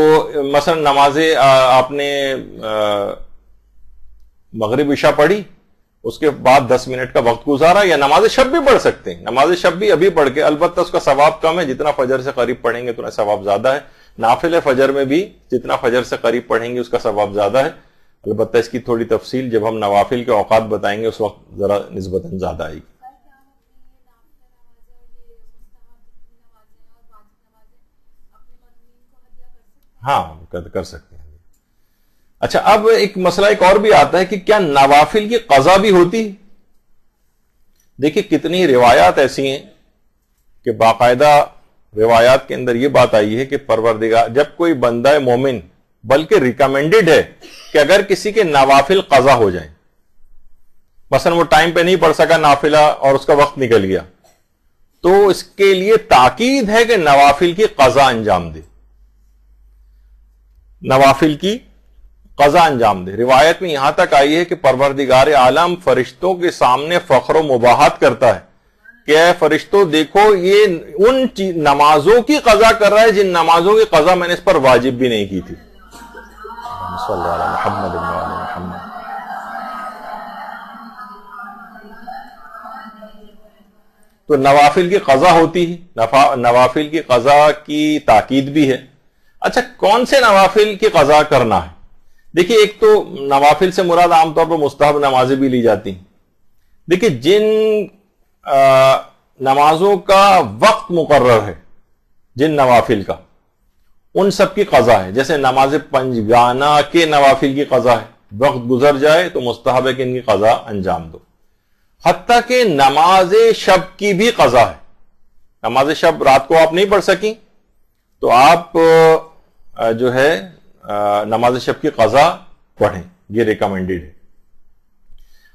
مثلا نماز آپ نے مغرب عشاء پڑھی، اس کے بعد 10 منٹ کا وقت گزارا، یا نماز شب بھی پڑھ سکتے ہیں، نماز شب بھی ابھی پڑھ کے، البتہ اس کا ثواب کم ہے، جتنا فجر سے قریب پڑھیں گے اتنا ثواب زیادہ ہے۔ نافل فجر میں بھی جتنا فجر سے قریب پڑھیں گے اس کا ثواب زیادہ ہے، البتہ اس کی تھوڑی تفصیل جب ہم نوافل کے اوقات بتائیں گے اس وقت ذرا نسبتاً زیادہ آئے گی۔ ہاں کر سکتے ہیں۔ اچھا، اب ایک مسئلہ ایک اور بھی آتا ہے کہ کیا نوافل کی قضا بھی ہوتی؟ دیکھیں کتنی روایات ایسی ہیں کہ باقاعدہ روایات کے اندر یہ بات آئی ہے کہ پروردگار جب کوئی بندہ مومن، بلکہ ریکمینڈڈ ہے کہ اگر کسی کے نوافل قضا ہو جائیں، مثلا وہ ٹائم پہ نہیں پڑھ سکا نافلہ اور اس کا وقت نکل گیا، تو اس کے لیے تاکید ہے کہ نوافل کی قضا انجام دے، نوافل کی قضا انجام دے۔ روایت میں یہاں تک آئی ہے کہ پروردگار عالم فرشتوں کے سامنے فخر و مباحت کرتا ہے کہ اے فرشتوں دیکھو یہ ان نمازوں کی قضا کر رہا ہے جن نمازوں کی قضا میں نے اس پر واجب بھی نہیں کی تھی۔ صلی اللہ علیہ محمد محمد۔ تو نوافل کی قضا ہوتی ہے، نوافل کی قضا کی تاکید بھی ہے۔ اچھا، کون سے نوافل کی قضا کرنا ہے؟ دیکھیے، ایک تو نوافل سے مراد عام طور پر مستحب نمازیں بھی لی جاتی ہیں۔ دیکھیے، جن نمازوں کا وقت مقرر ہے، جن نوافل کا، ان سب کی قضا ہے۔ جیسے نماز پنجگانہ کے نوافل کی قضا ہے، وقت گزر جائے تو مستحب ہے کہ ان کی قضا انجام دو۔ حتیٰ کہ نماز شب کی بھی قضا ہے۔ نماز شب رات کو آپ نہیں پڑھ سکیں تو آپ جو ہے نماز شب کی قضا پڑھیں، یہ ریکمینڈڈ ہے۔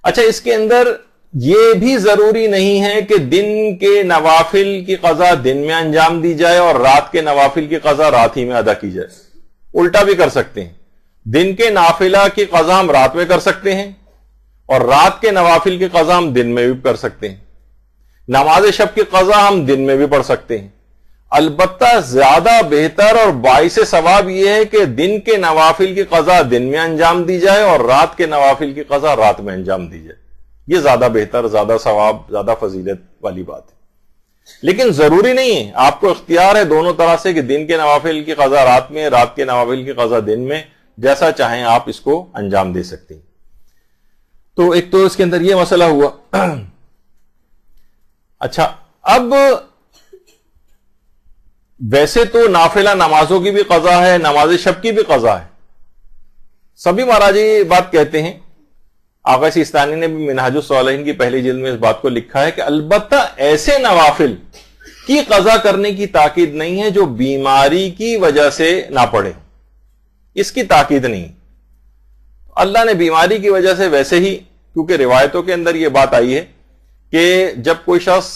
اچھا، اس کے اندر یہ بھی ضروری نہیں ہے کہ دن کے نوافل کی قضا دن میں انجام دی جائے اور رات کے نوافل کی قضا رات ہی میں ادا کی جائے۔ الٹا بھی کر سکتے ہیں، دن کے نافلہ کی قضا ہم رات میں کر سکتے ہیں اور رات کے نوافل کی قضا ہم دن میں بھی کر سکتے ہیں۔ نماز شب کی قضا ہم دن میں بھی پڑھ سکتے ہیں۔ البتہ زیادہ بہتر اور باعث ثواب یہ ہے کہ دن کے نوافل کی قضا دن میں انجام دی جائے اور رات کے نوافل کی قضا رات میں انجام دی جائے۔ یہ زیادہ بہتر، زیادہ ثواب، زیادہ فضیلت والی بات ہے۔ لیکن ضروری نہیں ہے، آپ کو اختیار ہے دونوں طرح سے کہ دن کے نوافل کی قضا رات میں، رات کے نوافل کی قضا دن میں، جیسا چاہیں آپ اس کو انجام دے سکتے ہیں۔ تو ایک تو اس کے اندر یہ مسئلہ ہوا۔ اچھا، اب ویسے تو نافلہ نمازوں کی بھی قضا ہے، نماز شب کی بھی قضا ہے۔ سبھی مراجع یہ بات کہتے ہیں، آغا سیستانی نے بھی منہاج الصالحین کی پہلی جلد میں اس بات کو لکھا ہے کہ البتہ ایسے نوافل کی قضا کرنے کی تاکید نہیں ہے جو بیماری کی وجہ سے نہ پڑھے، اس کی تاکید نہیں۔ اللہ نے بیماری کی وجہ سے ویسے ہی، کیونکہ روایتوں کے اندر یہ بات آئی ہے کہ جب کوئی شخص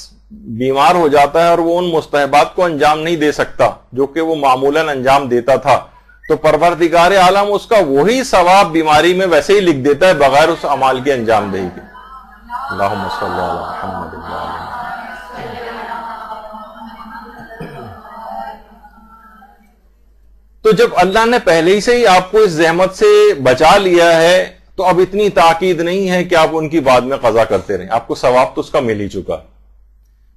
بیمار ہو جاتا ہے اور وہ ان مستحبات کو انجام نہیں دے سکتا جو کہ وہ معمولاً انجام دیتا تھا، تو پروردگار عالم اس کا وہی ثواب بیماری میں ویسے ہی لکھ دیتا ہے بغیر اس عمال کی انجام دہی کے۔ اللہم صلی علی محمد وعلی آلہ۔ تو جب اللہ نے پہلے ہی سے ہی آپ کو اس زحمت سے بچا لیا ہے تو اب اتنی تاکید نہیں ہے کہ آپ ان کی بعد میں قضا کرتے رہیں، آپ کو ثواب تو اس کا مل ہی چکا۔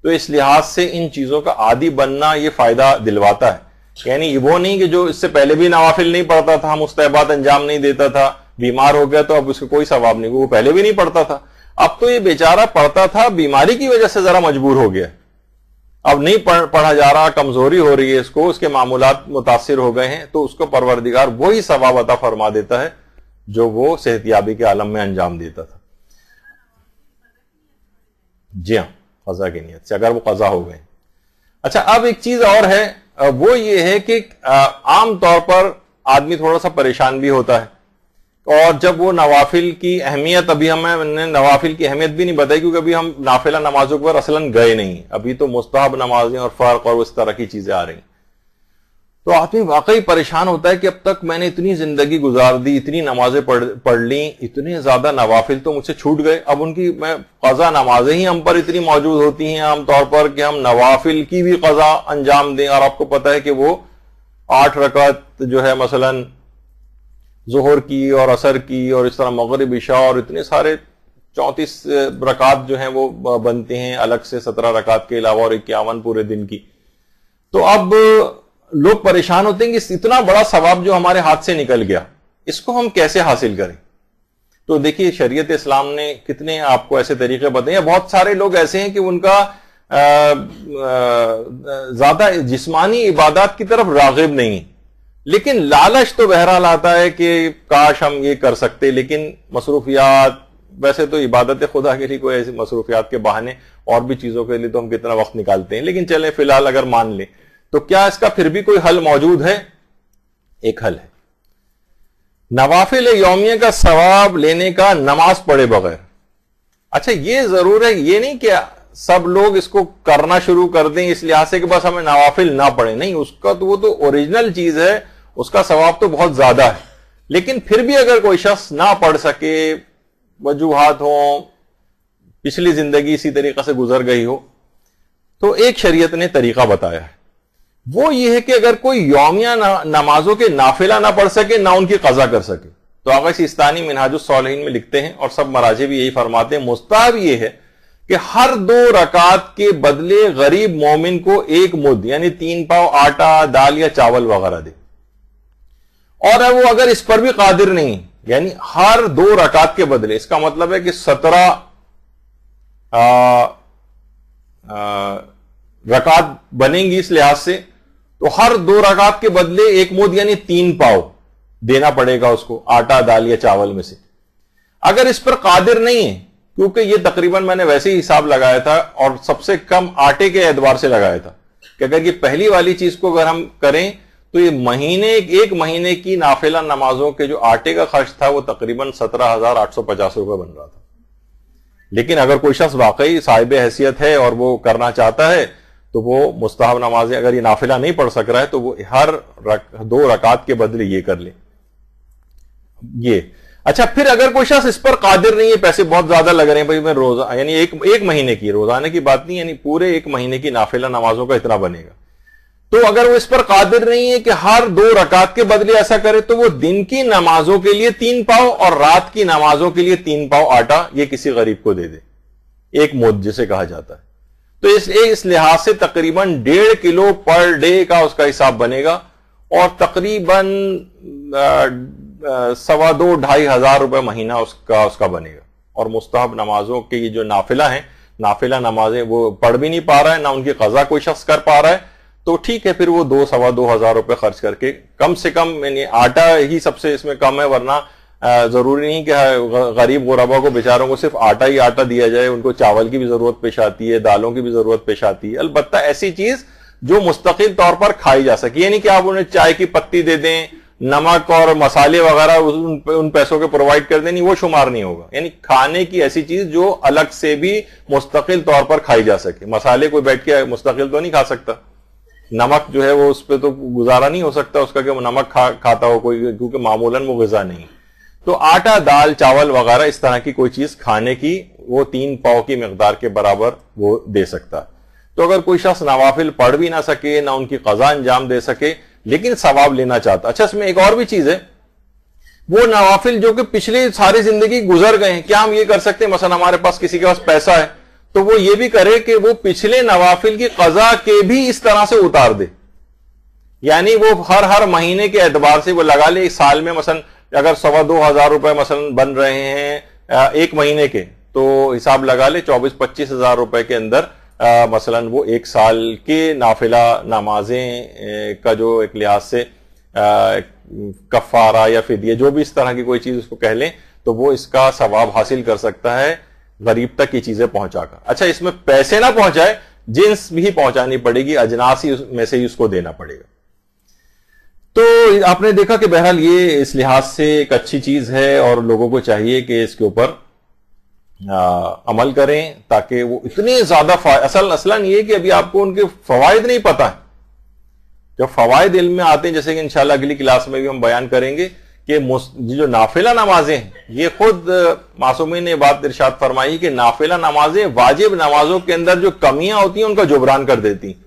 تو اس لحاظ سے ان چیزوں کا عادی بننا یہ فائدہ دلواتا ہے۔ یعنی وہ نہیں کہ جو اس سے پہلے بھی نوافل نہیں پڑھتا تھا، مستحبات انجام نہیں دیتا تھا، بیمار ہو گیا تو اب اس کو کوئی ثواب نہیں، وہ پہلے بھی نہیں پڑھتا تھا۔ اب تو یہ بیچارہ پڑھتا تھا، بیماری کی وجہ سے ذرا مجبور ہو گیا، اب نہیں پڑھا جا رہا، کمزوری ہو رہی ہے اس کو، اس کے معمولات متاثر ہو گئے ہیں، تو اس کو پروردگار وہی ثواب عطا فرما دیتا ہے جو وہ صحت یابی کے عالم میں انجام دیتا تھا۔ جی ہاں، قضا کی نیت سے اگر وہ قضا ہو گئے۔ اچھا، اب ایک چیز اور ہے، وہ یہ ہے کہ عام طور پر آدمی تھوڑا سا پریشان بھی ہوتا ہے، اور جب وہ نوافل کی اہمیت، ابھی ہمیں نے نوافل کی اہمیت بھی نہیں بتائی کیونکہ ابھی ہم نافلہ نمازوں پر اصلاً گئے نہیں، ابھی تو مستحب نمازیں اور فرق اور اس طرح کی چیزیں آ رہی ہیں، تو آدمی واقعی پریشان ہوتا ہے کہ اب تک میں نے اتنی زندگی گزار دی، اتنی نمازیں پڑھ لیں، اتنے زیادہ نوافل تو مجھ سے چھوٹ گئے، اب ان کی میں قضا نمازیں ہی ہم پر اتنی موجود ہوتی ہیں عام طور پر کہ ہم نوافل کی بھی قضا انجام دیں، اور آپ کو پتہ ہے کہ وہ 8 رکعت جو ہے مثلا ظہر کی اور عصر کی اور اس طرح مغرب عشاء اور اتنے سارے 34 رکعت جو ہیں وہ بنتے ہیں الگ سے 17 رکعت کے علاوہ اور 51 پورے دن کی۔ تو اب لوگ پریشان ہوتے ہیں کہ اتنا بڑا ثواب جو ہمارے ہاتھ سے نکل گیا، اس کو ہم کیسے حاصل کریں؟ تو دیکھیے، شریعت اسلام نے کتنے آپ کو ایسے طریقے بتائے ہیں۔ بہت سارے لوگ ایسے ہیں کہ ان کا زیادہ جسمانی عبادات کی طرف راغب نہیں، لیکن لالچ تو بہرحال آتا ہے کہ کاش ہم یہ کر سکتے، لیکن مصروفیات، ویسے تو عبادت خدا کے لیے کوئی ایسی مصروفیات کے بہانے اور بھی چیزوں کے لیے تو ہم کتنا وقت نکالتے ہیں، لیکن چلیں فی الحال اگر مان لیں تو کیا اس کا پھر بھی کوئی حل موجود ہے؟ ایک حل ہے، نوافل یومیہ کا ثواب لینے کا نماز پڑھے بغیر۔ اچھا، یہ ضرور ہے، یہ نہیں کہ سب لوگ اس کو کرنا شروع کر دیں اس لحاظ سے کہ بس ہمیں نوافل نہ پڑھیں، نہیں، اس کا تو وہ تو اوریجنل چیز ہے، اس کا ثواب تو بہت زیادہ ہے، لیکن پھر بھی اگر کوئی شخص نہ پڑھ سکے، وجوہات ہوں، پچھلی زندگی اسی طریقے سے گزر گئی ہو، تو ایک شریعت نے طریقہ بتایا ہے، وہ یہ ہے کہ اگر کوئی یومیہ نمازوں کے نافلہ نہ پڑھ سکے، نہ ان کی قضا کر سکے، تو آغا سیستانی منہاج الصالحین میں لکھتے ہیں اور سب مراجع بھی یہی فرماتے ہیں، مستحب یہ ہے کہ ہر 2 رکعت کے بدلے غریب مومن کو 1 مد یعنی 3 پاؤ آٹا دال یا چاول وغیرہ دے. اور وہ اگر اس پر بھی قادر نہیں یعنی ہر 2 رکعت کے بدلے, اس کا مطلب ہے کہ 17 رکعت بنیں گی اس لحاظ سے, تو ہر 2 رکعت کے بدلے 1 مد یعنی 3 پاؤ دینا پڑے گا اس کو آٹا دال یا چاول میں سے. اگر اس پر قادر نہیں ہے, کیونکہ یہ تقریباً میں نے ویسے ہی حساب لگایا تھا اور سب سے کم آٹے کے اعتبار سے لگایا تھا کہ اگر یہ پہلی والی چیز کو اگر ہم کریں تو یہ ایک مہینے کی نافلہ نمازوں کے جو آٹے کا خرچ تھا وہ تقریباً 17,850 روپے بن رہا تھا. لیکن اگر کوئی شخص واقعی صاحب حیثیت ہے اور وہ کرنا چاہتا ہے تو وہ مستحب نمازیں, اگر یہ نافلہ نہیں پڑھ سک رہا ہے تو وہ ہر 2 رکعت کے بدلے یہ کر لے. یہ اچھا, پھر اگر کوئی شخص اس پر قادر نہیں ہے, پیسے بہت زیادہ لگ رہے ہیں بھائی میں روزہ یعنی ایک مہینے کی, روزانہ کی بات نہیں, یعنی پورے 1 مہینے کی نافلہ نمازوں کا اتنا بنے گا, تو اگر وہ اس پر قادر نہیں ہے کہ ہر 2 رکعت کے بدلے ایسا کرے تو وہ دن کی نمازوں کے لیے 3 پاؤ اور رات کی نمازوں کے لیے 3 پاؤ آٹا یہ کسی غریب کو دے دے, 1 مد جسے کہا جاتا ہے. تو اس لحاظ سے تقریباً 1.5 کلو پر ڈے کا اس کا حساب بنے گا اور تقریباً 2,500-2,500 ہزار روپے مہینہ اس کا بنے گا. اور مستحب نمازوں کے یہ جو نافلہ ہیں, نافلہ نمازیں وہ پڑھ بھی نہیں پا رہا ہے, نہ ان کی قضا کوئی شخص کر پا رہا ہے, تو ٹھیک ہے پھر وہ 2,000-2,25 ہزار روپے خرچ کر کے کم سے کم, یعنی آٹا ہی سب سے اس میں کم ہے, ورنہ ضروری نہیں کہ غریب غربا کو بیچاروں کو صرف آٹا ہی آٹا دیا جائے, ان کو چاول کی بھی ضرورت پیش آتی ہے, دالوں کی بھی ضرورت پیش آتی ہے. البتہ ایسی چیز جو مستقل طور پر کھائی جا سکے, یعنی کہ آپ انہیں چائے کی پتی دے دیں, نمک اور مسالے وغیرہ ان پیسوں کے پرووائڈ کر دیں, نہیں وہ شمار نہیں ہوگا. یعنی کھانے کی ایسی چیز جو الگ سے بھی مستقل طور پر کھائی جا سکے. مسالے کوئی بیٹھ کے مستقل تو نہیں کھا سکتا, نمک جو ہے وہ اس پہ تو گزارا نہیں ہو سکتا اس کا کہ وہ نمک کھاتا ہو کوئی, کیونکہ معمولاً وہ غذا نہیں. تو آٹا دال چاول وغیرہ اس طرح کی کوئی چیز کھانے کی وہ 3 پاؤ کی مقدار کے برابر وہ دے سکتا. تو اگر کوئی شخص نوافل پڑھ بھی نہ سکے, نہ ان کی قضا انجام دے سکے, لیکن ثواب لینا چاہتا. اچھا, اس میں ایک اور بھی چیز ہے, وہ نوافل جو کہ پچھلی ساری زندگی گزر گئے ہیں, کیا ہم یہ کر سکتے ہیں مثلا ہمارے پاس کسی کے پاس پیسہ ہے تو وہ یہ بھی کرے کہ وہ پچھلے نوافل کی قضا کے بھی اس طرح سے اتار دے, یعنی وہ ہر مہینے کے اعتبار سے وہ لگا لے. سال میں مثلا اگر 2,200 روپے مثلا بن رہے ہیں 1 مہینے کے, تو حساب لگا لے 24-25 ہزار روپے کے اندر مثلا وہ 1 سال کے نافلہ نمازیں کا جو ایک لحاظ سے کفارہ یا فدیہ جو بھی اس طرح کی کوئی چیز اس کو کہہ لیں, تو وہ اس کا ثواب حاصل کر سکتا ہے غریب تک یہ چیزیں پہنچا کر. اچھا, اس میں پیسے نہ پہنچائے, جنس بھی پہنچانی پڑے گی, اجناس ہی میں سے ہی اس کو دینا پڑے گا. تو آپ نے دیکھا کہ بہرحال یہ اس لحاظ سے ایک اچھی چیز ہے اور لوگوں کو چاہیے کہ اس کے اوپر عمل کریں تاکہ وہ اتنے زیادہ اصلاً یہ کہ ابھی آپ کو ان کے فوائد نہیں پتہ ہے. جب فوائد علم میں آتے ہیں, جیسے کہ انشاءاللہ اگلی کلاس میں بھی ہم بیان کریں گے کہ جو نافلہ نمازیں ہیں, یہ خود معصومین نے بات ارشاد فرمائی کہ نافلہ نمازیں واجب نمازوں کے اندر جو کمیاں ہوتی ہیں ان کا جبران کر دیتی ہیں.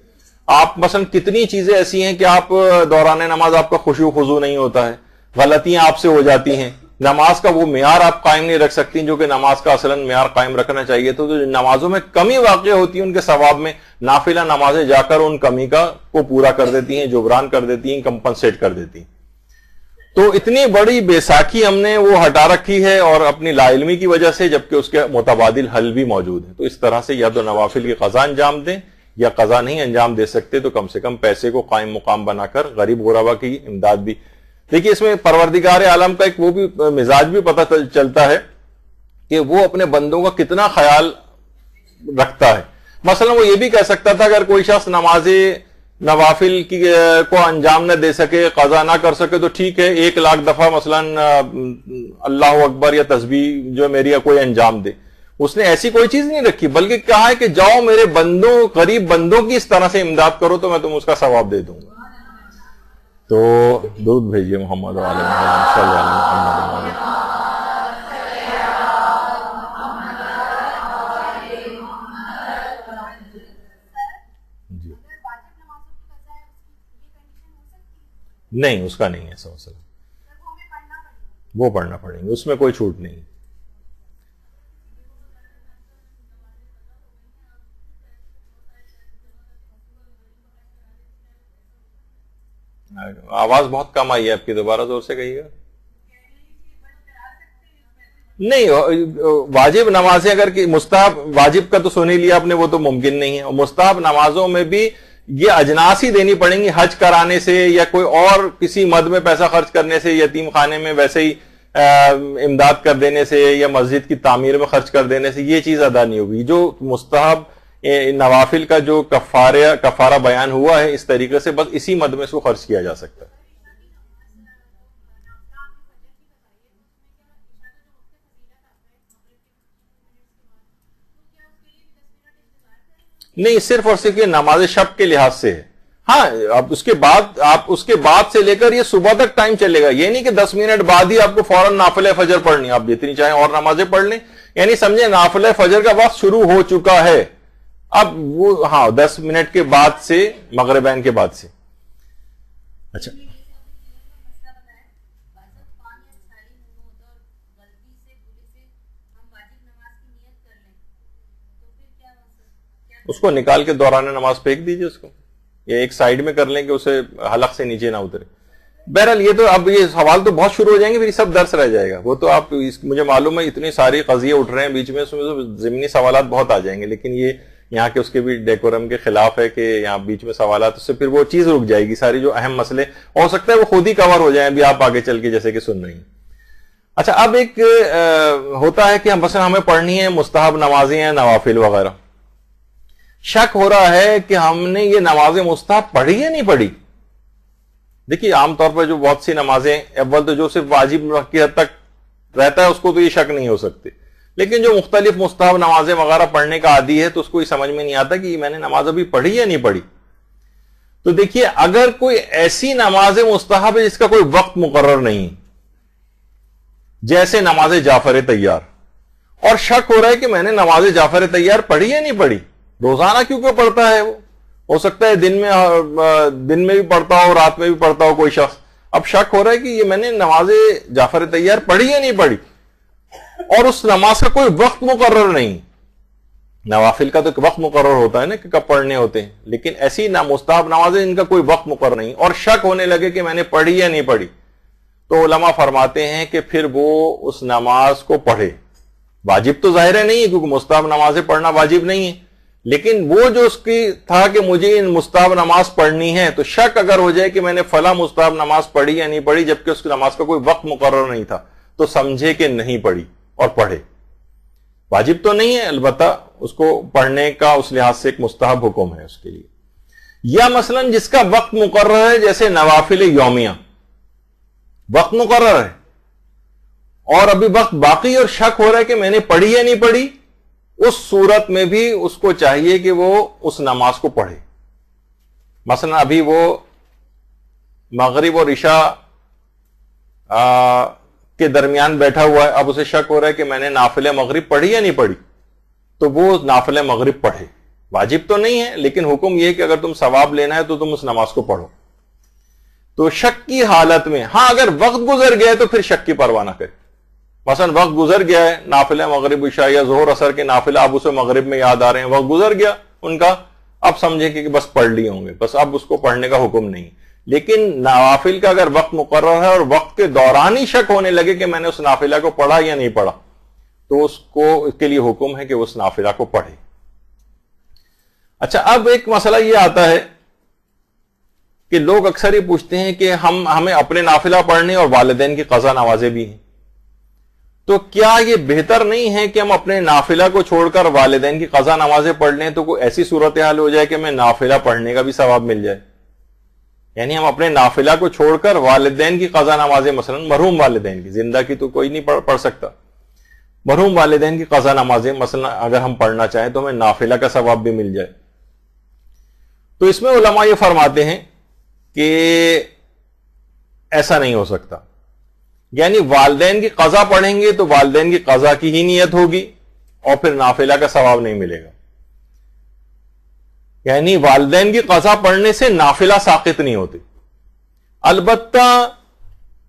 آپ مثلا کتنی چیزیں ایسی ہیں کہ آپ دوران نماز آپ کا خشوع خضوع نہیں ہوتا ہے, غلطیاں آپ سے ہو جاتی ہیں, نماز کا وہ معیار آپ قائم نہیں رکھ سکتی جو کہ نماز کا اصلاً معیار قائم رکھنا چاہیے. تو جو نمازوں میں کمی واقع ہوتی ہے ان کے ثواب میں نافلہ نمازیں جا کر ان کمی کو پورا کر دیتی ہیں, جبران کر دیتی ہیں, کمپنسیٹ کر دیتی ہیں. تو اتنی بڑی بیساکھی ہم نے وہ ہٹا رکھی ہے اور اپنی لا علمی کی وجہ سے, جبکہ اس کے متبادل حل بھی موجود ہیں. تو اس طرح سے یا تو نوافل کی قضا انجام دیں, یا قضا نہیں انجام دے سکتے تو کم سے کم پیسے کو قائم مقام بنا کر غریب غربا کی امداد بھی. دیکھیے اس میں پروردگار عالم کا ایک وہ بھی مزاج بھی پتہ چلتا ہے کہ وہ اپنے بندوں کا کتنا خیال رکھتا ہے. مثلا وہ یہ بھی کہہ سکتا تھا اگر کوئی شخص نماز نوافل کو انجام نہ دے سکے, قضا نہ کر سکے, تو ٹھیک ہے 1,00,000 دفعہ مثلا اللہ اکبر یا تسبیح جو میری کوئی انجام دے. اس نے ایسی کوئی چیز نہیں رکھی, بلکہ کہا ہے کہ جاؤ میرے بندوں غریب بندوں کی اس طرح سے امداد کرو تو میں تم اس کا ثواب دے دوں گا. تو درود بھیجیے محمد علیہ محمد صلی اللہ علیہ وسلم. نہیں, اس کا نہیں ہے ایسا مسئلہ, وہ پڑھنا پڑیں گے, اس میں کوئی چھوٹ نہیں. آواز بہت کم آئی ہے آپ کی, دوبارہ زور سے کہیے گا. نہیں, واجب نمازیں اگر مستحب, واجب کا تو سن ہی لیا آپ نے, وہ تو ممکن نہیں ہے. اور مستحب نمازوں میں بھی یہ اجناس ہی دینی پڑیں گی, حج کرانے سے یا کوئی اور کسی مد میں پیسہ خرچ کرنے سے, یتیم خانے میں ویسے ہی امداد کر دینے سے یا مسجد کی تعمیر میں خرچ کر دینے سے یہ چیز ادا نہیں ہوگی. جو مستحب نوافل کا جو کفارہ بیان ہوا ہے اس طریقے سے, بس اسی مد میں اس کو خرچ کیا جا سکتا ہے. نہیں, صرف اور صرف یہ نماز شب کے لحاظ سے ہے. ہاں, اب اس کے بعد آپ اس کے بعد سے لے کر یہ صبح تک ٹائم چلے گا. یہ نہیں کہ 10 منٹ بعد ہی آپ کو فوراً نافلہ فجر پڑھنی, آپ جتنی چاہیں اور نمازیں پڑھ لیں. یعنی سمجھے نافلہ فجر کا وقت شروع ہو چکا ہے اب وہ, ہاں 10 منٹ کے بعد سے, مغربین کے بعد سے. اچھا, اس کو نکال کے دوران نماز پھینک دیجیے اس کو, یا ایک سائیڈ میں کر لیں کہ اسے حلق سے نیچے نہ اترے. بہرحال یہ تو اب یہ سوال تو بہت شروع ہو جائیں گے, پھر سب درس رہ جائے گا. وہ تو آپ مجھے معلوم ہے اتنی ساری قضیے اٹھ رہے ہیں بیچ میں, اس میں ضمنی سوالات بہت آ جائیں گے, لیکن یہ یہاں کے اس کے بھی ڈیکورم کے خلاف ہے کہ یہاں بیچ میں سوالات, اس سے پھر وہ چیز رک جائے گی. ساری جو اہم مسئلے ہو سکتا ہے وہ خود ہی کور ہو جائیں ابھی آپ آگے چل کے جیسے کہ سن رہی ہیں. اچھا, اب ایک ہوتا ہے کہ مثلا ہمیں پڑھنی ہے مستحب نمازیں ہیں, نوافل وغیرہ, شک ہو رہا ہے کہ ہم نے یہ نمازیں مستحب پڑھی یا نہیں پڑھی. دیکھیے عام طور پر جو بہت سی نمازیں, اول تو جو صرف واجب کی حد تک رہتا ہے اس کو تو یہ شک نہیں ہو سکتے, لیکن جو مختلف مستحب نمازیں وغیرہ پڑھنے کا عادی ہے تو اس کو یہ سمجھ میں نہیں آتا کہ میں نے نماز ابھی پڑھی یا نہیں پڑھی. تو دیکھیے اگر کوئی ایسی نماز مستحب ہے جس کا کوئی وقت مقرر نہیں, جیسے نماز جعفر طیار, اور شک ہو رہا ہے کہ میں نے نماز جعفر طیار پڑھی یا نہیں پڑھی, روزانہ کیونکہ پڑھتا ہے, وہ ہو سکتا ہے دن میں بھی پڑھتا ہو, رات میں بھی پڑھتا ہو کوئی شخص. اب شک ہو رہا ہے کہ یہ میں نے نماز جعفر طیار پڑھی یا نہیں پڑھی, اور اس نماز کا کوئی وقت مقرر نہیں. نوافل کا تو ایک وقت مقرر ہوتا ہے نا کہ کب پڑھنے ہوتے ہیں, لیکن ایسی مستحب نمازیں ان کا کوئی وقت مقرر نہیں, اور شک ہونے لگے کہ میں نے پڑھی یا نہیں پڑھی, تو علماء فرماتے ہیں کہ پھر وہ اس نماز کو پڑھے. واجب تو ظاہر ہے نہیں ہے کیونکہ مستحب نمازیں پڑھنا واجب نہیں ہے, لیکن وہ جو اس کی تھا کہ مجھے ان مستحب نماز پڑھنی ہے, تو شک اگر ہو جائے کہ میں نے فلاں مستحب نماز پڑھی یا نہیں پڑھی جبکہ اس نماز کا کوئی وقت مقرر نہیں تھا, تو سمجھے کہ نہیں پڑھی اور پڑھے. واجب تو نہیں ہے, البتہ اس کو پڑھنے کا اس لحاظ سے ایک مستحب حکم ہے اس کے لیے. یا مثلا جس کا وقت مقرر ہے, جیسے نوافل یومیہ, وقت مقرر ہے اور ابھی وقت باقی اور شک ہو رہا ہے کہ میں نے پڑھی یا نہیں پڑھی, اس صورت میں بھی اس کو چاہیے کہ وہ اس نماز کو پڑھے. مثلا ابھی وہ مغرب اور عشاء کے درمیان بیٹھا ہوا ہے, اب اسے شک ہو رہا ہے کہ میں نے نافلہ مغرب پڑھی یا نہیں پڑھی, تو وہ نافلہ مغرب پڑھے. واجب تو نہیں ہے, لیکن حکم یہ کہ اگر تم ثواب لینا ہے تو تم اس نماز کو پڑھو. تو شک کی حالت میں, ہاں اگر وقت گزر گیا ہے تو پھر شک کی پرواہ نہ کرے. مثلا وقت گزر گیا ہے, نافلہ مغرب عشاء یا ظہر اثر کے نافلہ اب اسے مغرب میں یاد آ رہے ہیں, وقت گزر گیا ان کا, اب سمجھے کہ بس پڑھ لیے ہوں گے, بس اب اس کو پڑھنے کا حکم نہیں. لیکن نوافل کا اگر وقت مقرر ہے اور وقت کے دوران ہی شک ہونے لگے کہ میں نے اس نافلہ کو پڑھا یا نہیں پڑھا, تو اس کے لیے حکم ہے کہ اس نافلہ کو پڑھے. اچھا, اب ایک مسئلہ یہ آتا ہے کہ لوگ اکثر یہ پوچھتے ہیں کہ ہمیں اپنے نافلہ پڑھنے اور والدین کی قضا نوازیں بھی ہیں, تو کیا یہ بہتر نہیں ہے کہ ہم اپنے نافلہ کو چھوڑ کر والدین کی قضا نمازیں پڑھ لیں, تو کوئی ایسی صورتحال ہو جائے کہ ہمیں نافلہ پڑھنے کا بھی ثواب مل جائے. یعنی ہم اپنے نافلہ کو چھوڑ کر والدین کی قضا نمازیں, مثلا مرحوم والدین کی, زندہ کی تو کوئی نہیں پڑھ سکتا, مرحوم والدین کی قضا نمازیں مثلا اگر ہم پڑھنا چاہیں تو ہمیں نافلہ کا ثواب بھی مل جائے. تو اس میں علماء یہ فرماتے ہیں کہ ایسا نہیں ہو سکتا. یعنی والدین کی قضا پڑھیں گے تو والدین کی قضا کی ہی نیت ہوگی اور پھر نافلہ کا ثواب نہیں ملے گا. یعنی والدین کی قضا پڑھنے سے نافلہ ساقط نہیں ہوتی. البتہ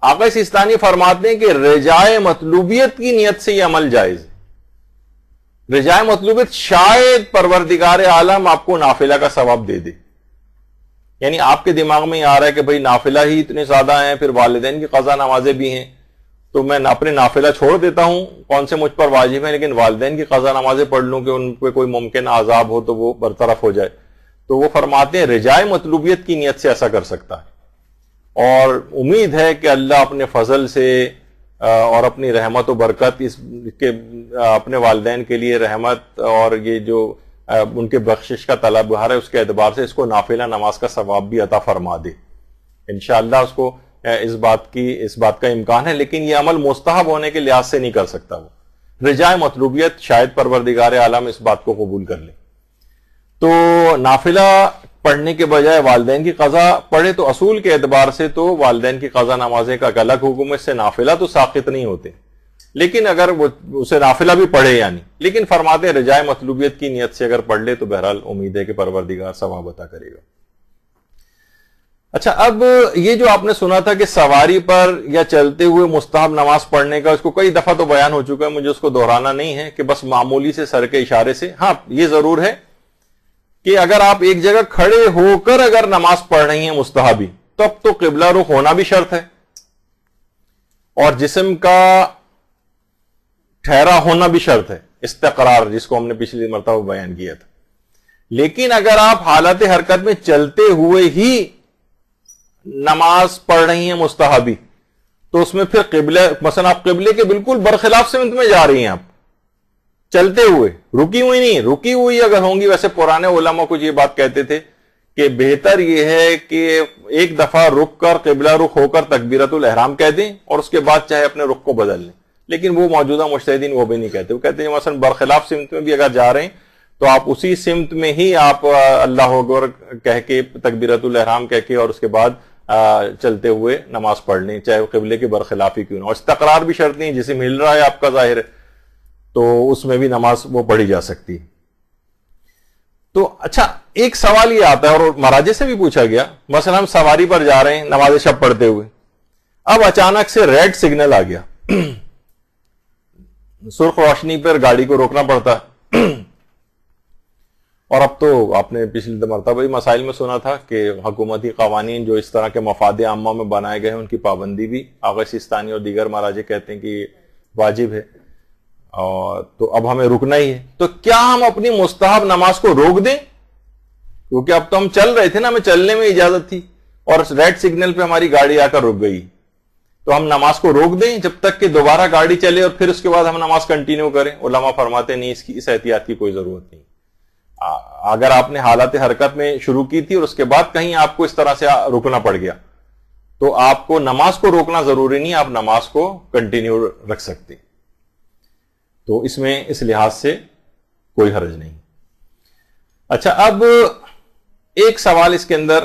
آقا سیستانی فرماتے ہیں کہ رجائے مطلوبیت کی نیت سے یہ عمل جائز ہے. رجائے مطلوبیت شاید پروردگار عالم آپ کو نافلہ کا ثواب دے دے, یعنی آپ کے دماغ میں یہ آ رہا ہے کہ بھئی نافلہ ہی اتنے زیادہ ہیں، پھر والدین کی قضا نمازیں بھی ہیں، تو میں اپنے نافلہ چھوڑ دیتا ہوں کون سے مجھ پر واجب ہیں، لیکن والدین کی قضا نمازیں پڑھ لوں کہ ان پہ کوئی ممکن عذاب ہو تو وہ برطرف ہو جائے. تو وہ فرماتے ہیں رجائے مطلوبیت کی نیت سے ایسا کر سکتا ہے، اور امید ہے کہ اللہ اپنے فضل سے اور اپنی رحمت و برکت اس کے اپنے والدین کے لیے رحمت اور یہ جو ان کے بخشش کا طلبگار ہے اس کے اعتبار سے اس کو نافلہ نماز کا ثواب بھی عطا فرما دے. انشاءاللہ اس کو اس بات کا امکان ہے، لیکن یہ عمل مستحب ہونے کے لحاظ سے نہیں کر سکتا. وہ رجائے مطلوبیت شاید پروردگار عالم اس بات کو قبول کر لے. تو نافلہ پڑھنے کے بجائے والدین کی قضا پڑھے تو اصول کے اعتبار سے تو والدین کی قضا نمازیں کا ایک الگ حکم ہے، اس سے نافلہ تو ساقط نہیں ہوتے، لیکن اگر وہ اسے نافلہ بھی پڑھے یعنی، لیکن فرماتے ہیں رجائے مطلوبیت کی نیت سے اگر پڑھ لے تو بہرحال امید ہے کہ پروردگار ثواب عطا کرے گا. اچھا، اب یہ جو آپ نے سنا تھا کہ سواری پر یا چلتے ہوئے مستحب نماز پڑھنے کا، اس کو کئی دفعہ تو بیان ہو چکا ہے، مجھے اس کو دہرانا نہیں ہے کہ بس معمولی سے سر کے اشارے سے. ہاں یہ ضرور ہے کہ اگر آپ ایک جگہ کھڑے ہو کر اگر نماز پڑھ رہی ہیں مستحبی، تب تو قبلہ رخ ہونا بھی شرط ہے اور جسم کا ٹھہرا ہونا بھی شرط ہے، استقرار جس کو ہم نے پچھلی مرتبہ بیان کیا تھا. لیکن اگر آپ حالت حرکت میں چلتے ہوئے ہی نماز پڑھ رہی ہیں مستحبی، تو اس میں پھر قبلہ، مثلا آپ قبلے کے بالکل برخلاف سمت میں جا رہی ہیں، آپ چلتے ہوئے، رکی ہوئی نہیں، رکی ہوئی اگر ہوں گی، ویسے پرانے علماء کچھ یہ بات کہتے تھے کہ بہتر یہ ہے کہ ایک دفعہ رک کر قبلہ رخ ہو کر تکبیرۃ الاحرام کہہ دیں اور اس کے بعد چاہے اپنے رخ کو بدل لیں. لیکن وہ موجودہ مجتہدین وہ بھی نہیں کہتے، وہ کہتے ہیں مثلا برخلاف سمت میں بھی اگر جا رہے ہیں تو آپ اسی سمت میں ہی آپ اللہ اکبر کہہ کے تکبیرۃ الاحرام کہہ کے اور اس کے بعد چلتے ہوئے نماز پڑھ لیں، چاہے قبلے کے برخلاف ہی کیوں نہ. اور استقرار بھی شرط نہیں، جسے مل رہا ہے آپ کا ظاہر ہے تو اس میں بھی نماز وہ پڑھی جا سکتی. تو اچھا ایک سوال یہ آتا ہے اور مراجع سے بھی پوچھا گیا، مثلا ہم سواری پر جا رہے ہیں نماز شب پڑھتے ہوئے، اب اچانک سے ریڈ سگنل آ گیا، سرخ روشنی پر گاڑی کو روکنا پڑتا ہے. اور اب تو آپ نے پچھلی مرتبہ بھی مسائل میں سنا تھا کہ حکومتی قوانین جو اس طرح کے مفاد عامہ میں بنائے گئے ہیں ان کی پابندی بھی آغا سیستانی اور دیگر مراجع کہتے ہیں کہ واجب ہے، اور تو اب ہمیں رکنا ہی ہے. تو کیا ہم اپنی مستحب نماز کو روک دیں؟ کیونکہ اب تو ہم چل رہے تھے نا، ہمیں چلنے میں اجازت تھی اور ریڈ سگنل پہ ہماری گاڑی آ کر رک گئی، تو ہم نماز کو روک دیں جب تک کہ دوبارہ گاڑی چلے اور پھر اس کے بعد ہم نماز کنٹینیو کریں؟ علماء فرماتے نہیں، اس احتیاط کی کوئی ضرورت نہیں. اگر آپ نے حالت حرکت میں شروع کی تھی اور اس کے بعد کہیں آپ کو اس طرح سے رکنا پڑ گیا تو آپ کو نماز کو روکنا ضروری نہیں، آپ نماز کو کنٹینیو رکھ سکتے. تو اس میں اس لحاظ سے کوئی حرج نہیں. اچھا، اب ایک سوال اس کے اندر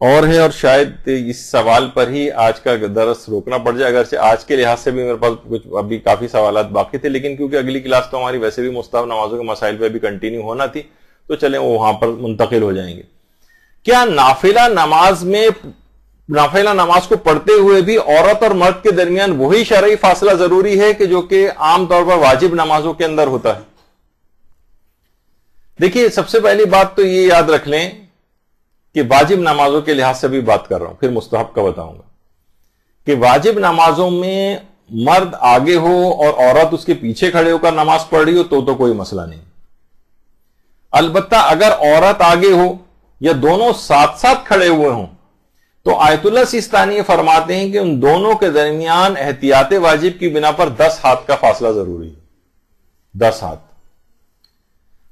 اور ہے، اور شاید اس سوال پر ہی آج کا درس روکنا پڑ جائے، اگرچہ آج کے لحاظ سے بھی میرے پاس کچھ ابھی کافی سوالات باقی تھے، لیکن کیونکہ اگلی کلاس تو ہماری ویسے بھی مستحب نمازوں کے مسائل پہ بھی کنٹینیو ہونا تھی تو چلیں وہ وہاں پر منتقل ہو جائیں گے. کیا نافلہ نماز کو پڑھتے ہوئے بھی عورت اور مرد کے درمیان وہی شرعی فاصلہ ضروری ہے کہ جو کہ عام طور پر واجب نمازوں کے اندر ہوتا ہے؟ دیکھیے، سب سے پہلی بات تو یہ یاد رکھ لیں کہ واجب نمازوں کے لحاظ سے بھی بات کر رہا ہوں، پھر مستحب کا بتاؤں گا کہ واجب نمازوں میں مرد آگے ہو اور عورت اس کے پیچھے کھڑے ہو کر نماز پڑھ رہی ہو تو کوئی مسئلہ نہیں. البتہ اگر عورت آگے ہو یا دونوں ساتھ ساتھ کھڑے ہوئے ہوں تو آیت اللہ سیستانی فرماتے ہیں کہ ان دونوں کے درمیان احتیاط واجب کی بنا پر 10 ہاتھ کا فاصلہ ضروری ہے. 10 ہاتھ.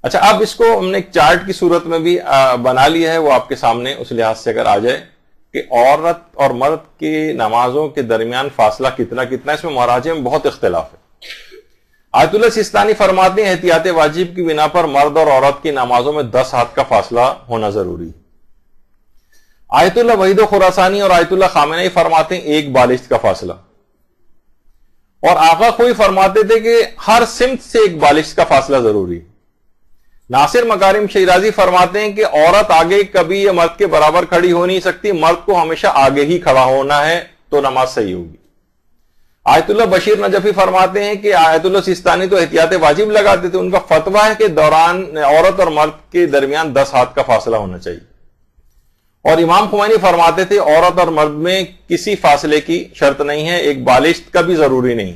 اچھا، اب اس کو ہم نے ایک چارٹ کی صورت میں بھی بنا لیا ہے، وہ آپ کے سامنے اس لحاظ سے اگر آ جائے کہ عورت اور مرد کی نمازوں کے درمیان فاصلہ کتنا اس میں مراجع میں بہت اختلاف ہے. آیت اللہ سیستانی فرماتے ہیں احتیاط واجب کی بنا پر مرد اور عورت کی نمازوں میں 10 ہاتھ کا فاصلہ ہونا ضروری ہے. آیت اللہ وحید خراسانی اور آیت اللہ خامنئی فرماتے ہیں 1 بالشت کا فاصلہ، اور آقا خوئی فرماتے تھے کہ ہر سمت سے 1 بالشت کا فاصلہ ضروری ہے. ناصر مکارم شیرازی فرماتے ہیں کہ عورت آگے کبھی یہ مرد کے برابر کھڑی ہو نہیں سکتی، مرد کو ہمیشہ آگے ہی کھڑا ہونا ہے تو نماز صحیح ہوگی. آیت اللہ بشیر نجفی فرماتے ہیں کہ آیت اللہ سیستانی تو احتیاط واجب لگاتے تھے، ان کا فتویٰ ہے کہ دوران عورت اور مرد کے درمیان 10 ہاتھ کا فاصلہ ہونا چاہیے. اور امام خمینی فرماتے تھے عورت اور مرد میں کسی فاصلے کی شرط نہیں ہے، ایک بالشت کا بھی ضروری نہیں۔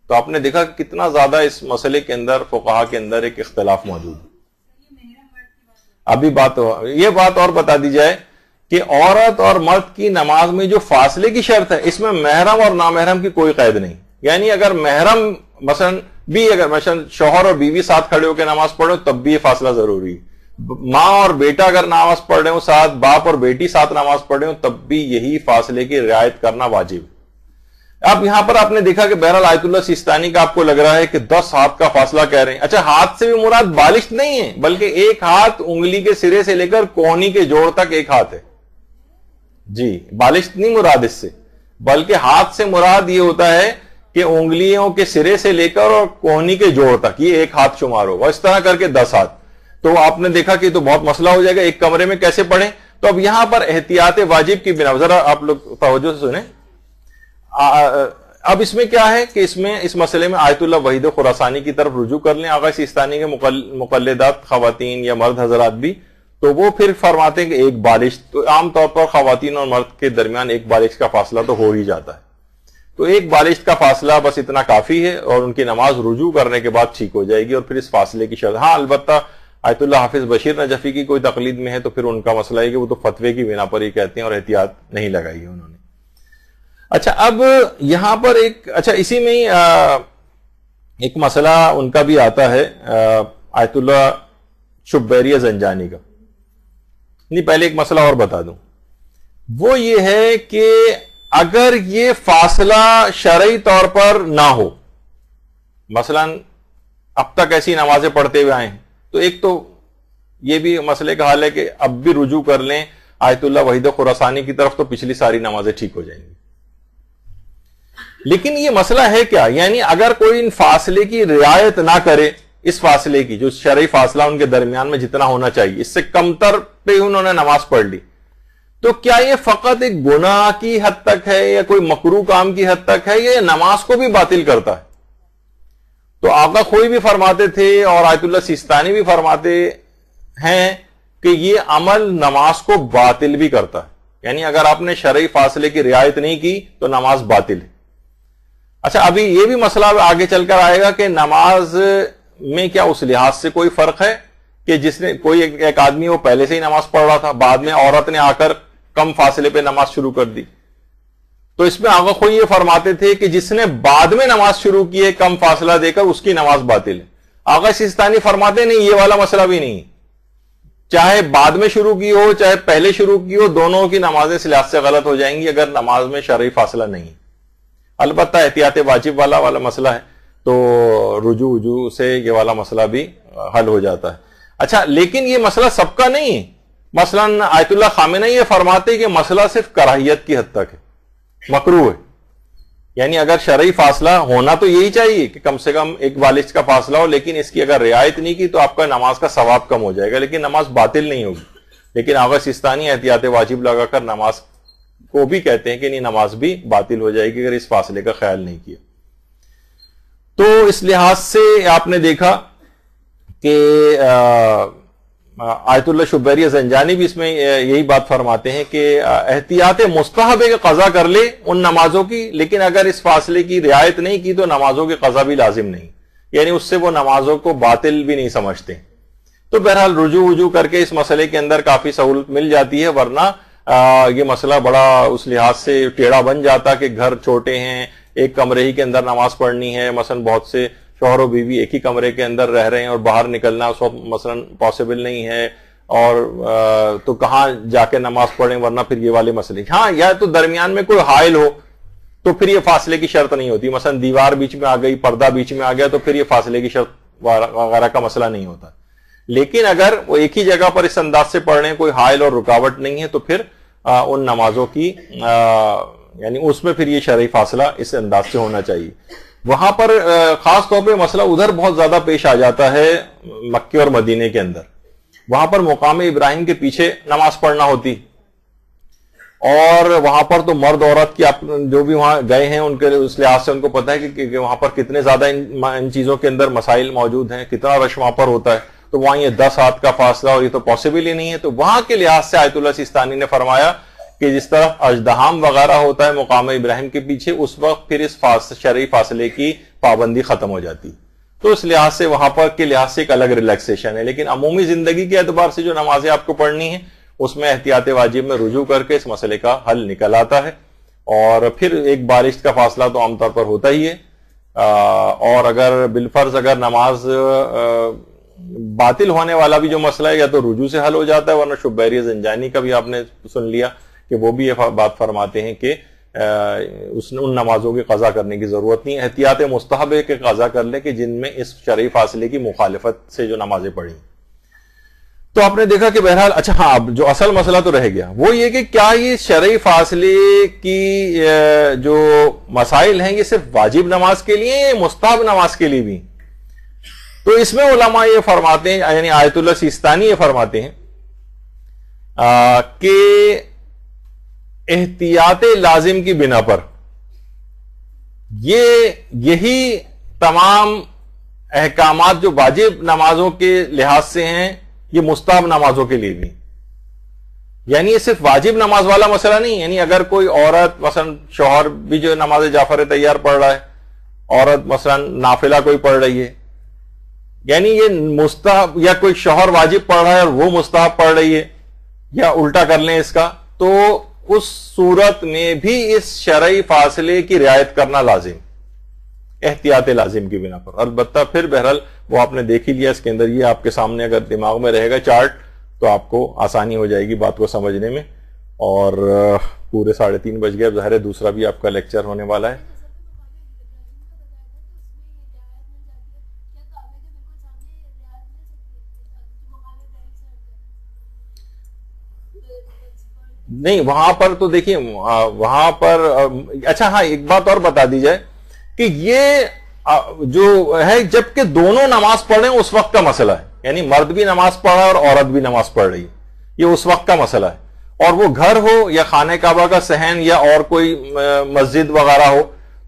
تو آپ نے دیکھا کہ کتنا زیادہ اس مسئلے کے اندر فقہا کے اندر ایک اختلاف موجود ہے۔ ابھی یہ بات اور بتا دی جائے کہ عورت اور مرد کی نماز میں جو فاصلے کی شرط ہے، اس میں محرم اور نامحرم کی کوئی قید نہیں۔ یعنی اگر محرم مثلا شوہر اور بیوی ساتھ کھڑے ہو کے نماز پڑھے تب بھی یہ فاصلہ ضروری ہے، ماں اور بیٹا اگر نماز پڑھ رہے ہوں ساتھ، باپ اور بیٹی ساتھ نماز پڑھ رہے ہوں تب بھی یہی فاصلے کی رعایت کرنا واجب ہے۔ اب یہاں پر آپ نے دیکھا کہ بہرحال آیت اللہ سیستانی کا آپ کو لگ رہا ہے کہ 10 ہاتھ کا فاصلہ کہہ رہے ہیں۔ اچھا، ہاتھ سے بھی مراد بالشت نہیں ہے، بلکہ ایک ہاتھ انگلی کے سرے سے لے کر کوہنی کے جوڑ تک ایک ہاتھ ہے۔ جی، بالشت نہیں مراد اس سے، بلکہ ہاتھ سے مراد یہ ہوتا ہے کہ انگلیوں کے سرے سے لے کر اور کوہنی کے جوڑ تک یہ ایک ہاتھ شمار ہوگا، اس طرح کر کے 10 ہاتھ۔ تو آپ نے دیکھا کہ تو بہت مسئلہ ہو جائے گا، ایک کمرے میں کیسے پڑھیں؟ تو اب یہاں پر احتیاط واجب کی بنا، ذرا آپ لوگ توجہ سے سنیں۔ اب اس میں کیا ہے کہ اس مسئلے میں آیت اللہ وحید خراسانی کی طرف رجوع کر لیں، آغا سیستانی کے مقلدات خواتین یا مرد حضرات بھی، تو وہ پھر فرماتے ہیں کہ ایک بالشت، تو عام طور پر خواتین اور مرد کے درمیان ایک بالشت کا فاصلہ تو ہو ہی جاتا ہے، تو ایک بالشت کا فاصلہ بس اتنا کافی ہے اور ان کی نماز رجوع کرنے کے بعد ٹھیک ہو جائے گی۔ اور پھر اس فاصلے کی شرط، ہاں البتہ آیت اللہ حافظ بشیر نجفی کی کوئی تقلید میں ہے تو پھر ان کا مسئلہ ہے کہ وہ تو فتوے کی بنا پر ہی کہتے ہیں اور احتیاط نہیں لگائی ہے انہوں نے۔ اچھا، اب یہاں پر اسی میں ہی ایک مسئلہ ان کا بھی آتا ہے آیت اللہ شبیری زنجانی کا۔ نہیں، پہلے ایک مسئلہ اور بتا دوں، وہ یہ ہے کہ اگر یہ فاصلہ شرعی طور پر نہ ہو، مثلا اب تک ایسی نمازیں پڑھتے ہوئے آئے ہیں، تو ایک تو یہ بھی مسئلے کا حال ہے کہ اب بھی رجوع کر لیں آیت اللہ وحید خراسانی کی طرف تو پچھلی ساری نمازیں ٹھیک ہو جائیں گی۔ لیکن یہ مسئلہ ہے کیا، یعنی اگر کوئی ان فاصلے کی رعایت نہ کرے، اس فاصلے کی جو شرعی فاصلہ ان کے درمیان میں جتنا ہونا چاہیے، اس سے کمتر پہ انہوں نے نماز پڑھ لی، تو کیا یہ فقط ایک گناہ کی حد تک ہے یا کوئی مکروہ کام کی حد تک ہے، یا نماز کو بھی باطل کرتا ہے؟ تو آقا خوئی بھی فرماتے تھے اور آیت اللہ سیستانی بھی فرماتے ہیں کہ یہ عمل نماز کو باطل بھی کرتا ہے، یعنی اگر آپ نے شرعی فاصلے کی رعایت نہیں کی تو نماز باطل ہے۔ اچھا، ابھی یہ بھی مسئلہ آگے چل کر آئے گا کہ نماز میں کیا اس لحاظ سے کوئی فرق ہے کہ جس نے کوئی ایک آدمی وہ پہلے سے ہی نماز پڑھ رہا تھا، بعد میں عورت نے آ کر کم فاصلے پہ نماز شروع کر دی، تو اس میں آقا خوئی یہ فرماتے تھے کہ جس نے بعد میں نماز شروع کی ہے کم فاصلہ دے کر، اس کی نماز باطل ہے۔ آقا سیستانی فرماتے نہیں، یہ والا مسئلہ بھی نہیں، چاہے بعد میں شروع کی ہو چاہے پہلے شروع کی ہو، دونوں کی نمازیں اس لحاظ سے غلط ہو جائیں گی اگر نماز میں شرعی فاصلہ نہیں۔ البتہ احتیاط واجب والا مسئلہ ہے تو رجوع سے یہ والا مسئلہ بھی حل ہو جاتا ہے۔ اچھا، لیکن یہ مسئلہ سب کا نہیں ہے۔ مثلا آیت اللہ خامنئی یہ فرماتے کہ مسئلہ صرف کراہیت کی حد تک ہے، مکروہ ہے، یعنی اگر شرعی فاصلہ ہونا تو یہی چاہیے کہ کم سے کم ایک بالشت کا فاصلہ ہو، لیکن اس کی اگر رعایت نہیں کی تو آپ کا نماز کا ثواب کم ہو جائے گا، لیکن نماز باطل نہیں ہوگی۔ لیکن آغا سیستانی احتیاط واجب لگا کر نماز کو بھی کہتے ہیں کہ نہیں، نماز بھی باطل ہو جائے گی اگر اس فاصلے کا خیال نہیں کیا۔ تو اس لحاظ سے آپ نے دیکھا کہ آیت اللہ شبیری زنجانی بھی اس میں یہی بات فرماتے ہیں کہ احتیاط مستحب ہے کہ قضا کر لے ان نمازوں کی، لیکن اگر اس فاصلے کی رعایت نہیں کی تو نمازوں کی قضا بھی لازم نہیں، یعنی اس سے وہ نمازوں کو باطل بھی نہیں سمجھتے۔ تو بہرحال رجوع کر کے اس مسئلے کے اندر کافی سہولت مل جاتی ہے، ورنہ یہ مسئلہ بڑا اس لحاظ سے ٹیڑھا بن جاتا کہ گھر چھوٹے ہیں، ایک کمرے ہی کے اندر نماز پڑھنی ہے، مثلا بہت سے شوہر و بیوی ایک ہی کمرے کے اندر رہ رہے ہیں اور باہر نکلنا اس وقت مثلا پاسبل نہیں ہے، اور تو کہاں جا کے نماز پڑھیں، ورنہ پھر یہ والے مسئلے۔ ہاں، یا تو درمیان میں کوئی حائل ہو تو پھر یہ فاصلے کی شرط نہیں ہوتی، مثلا دیوار بیچ میں آ گئی، پردہ بیچ میں آ گیا، تو پھر یہ فاصلے کی شرط وغیرہ کا مسئلہ نہیں ہوتا۔ لیکن اگر وہ ایک ہی جگہ پر اس انداز سے پڑھ رہے ہیں، کوئی حائل اور رکاوٹ نہیں ہے، تو پھر ان نمازوں کی یعنی اس میں پھر یہ شرعی فاصلہ اس انداز سے ہونا چاہیے۔ وہاں پر خاص طور پہ مسئلہ ادھر بہت زیادہ پیش آ جاتا ہے مکے اور مدینے کے اندر، وہاں پر مقام ابراہیم کے پیچھے نماز پڑھنا ہوتی، اور وہاں پر تو مرد عورت کی جو بھی وہاں گئے ہیں ان کے اس لحاظ سے ان کو پتہ ہے کہ وہاں پر کتنے زیادہ ان چیزوں کے اندر مسائل موجود ہیں، کتنا رش وہاں پر ہوتا ہے، تو وہاں یہ 10 ہاتھ کا فاصلہ اور یہ تو پاسبل ہی نہیں ہے. تو وہاں کے لحاظ سے آیت اللہ سیستانی نے فرمایا کہ جس طرح اژدہام وغیرہ ہوتا ہے مقام ابراہیم کے پیچھے, اس وقت پھر اس شرعی فاصلے کی پابندی ختم ہو جاتی. تو اس لحاظ سے وہاں پر کے لحاظ سے ایک الگ ریلیکسیشن ہے. لیکن عمومی زندگی کے اعتبار سے جو نمازیں آپ کو پڑھنی ہیں اس میں احتیاط واجب میں رجوع کر کے اس مسئلے کا حل نکل آتا ہے. اور پھر ایک بالشت کا فاصلہ تو عام طور پر ہوتا ہی ہے. اور اگر بالفرض اگر نماز باطل ہونے والا بھی جو مسئلہ ہے یا تو رجوع سے حل ہو جاتا ہے, ورنہ شبیری زنجانی کا بھی آپ نے سن لیا کہ وہ بھی یہ بات فرماتے ہیں کہ ان نمازوں کی قضا کرنے کی ضرورت نہیں. احتیاط مستحب ہے کہ قضا کر لے کہ جن میں اس شرعی فاصلے کی مخالفت سے جو نمازیں پڑھی. تو آپ نے دیکھا کہ بہرحال اچھا ہاں, اب جو اصل مسئلہ تو رہ گیا وہ یہ کہ کیا یہ شرعی فاصلے کی جو مسائل ہیں یہ صرف واجب نماز کے لیے یا مستحب نماز کے لیے بھی؟ تو اس میں علماء یہ فرماتے ہیں, یعنی آیت اللہ سیستانی یہ فرماتے ہیں کہ احتیاط لازم کی بنا پر یہی تمام احکامات جو واجب نمازوں کے لحاظ سے ہیں یہ مستحب نمازوں کے لیے بھی. یعنی یہ صرف واجب نماز والا مسئلہ نہیں. یعنی اگر کوئی عورت مثلا شوہر بھی جو نماز جعفر تیار پڑھ رہا ہے, عورت مثلا نافلہ کوئی پڑھ رہی ہے, یعنی یہ مستحب, یا کوئی شوہر واجب پڑھ رہا ہے اور وہ مستحب پڑھ رہی ہے, یا الٹا کر لیں اس کا, تو اس صورت میں بھی اس شرعی فاصلے کی رعایت کرنا لازم, احتیاط لازم کی بنا پر. البتہ پھر بہرحال وہ آپ نے دیکھ ہی لیا, اس کے اندر یہ آپ کے سامنے اگر دماغ میں رہے گا چارٹ تو آپ کو آسانی ہو جائے گی بات کو سمجھنے میں. اور پورے 3:30 بج گئے, اب ظاہر ہے دوسرا بھی آپ کا لیکچر ہونے والا ہے. نہیں وہاں پر تو دیکھیے وہاں پر اچھا ہاں ایک بات اور بتا دی جائے کہ یہ جو ہے جبکہ دونوں نماز پڑھ رہے ہیں اس وقت کا مسئلہ ہے. یعنی مرد بھی نماز پڑھ رہا ہے اور عورت بھی نماز پڑھ رہی ہے, یہ اس وقت کا مسئلہ ہے. اور وہ گھر ہو یا خانہ کعبہ کا صحن یا اور کوئی مسجد وغیرہ ہو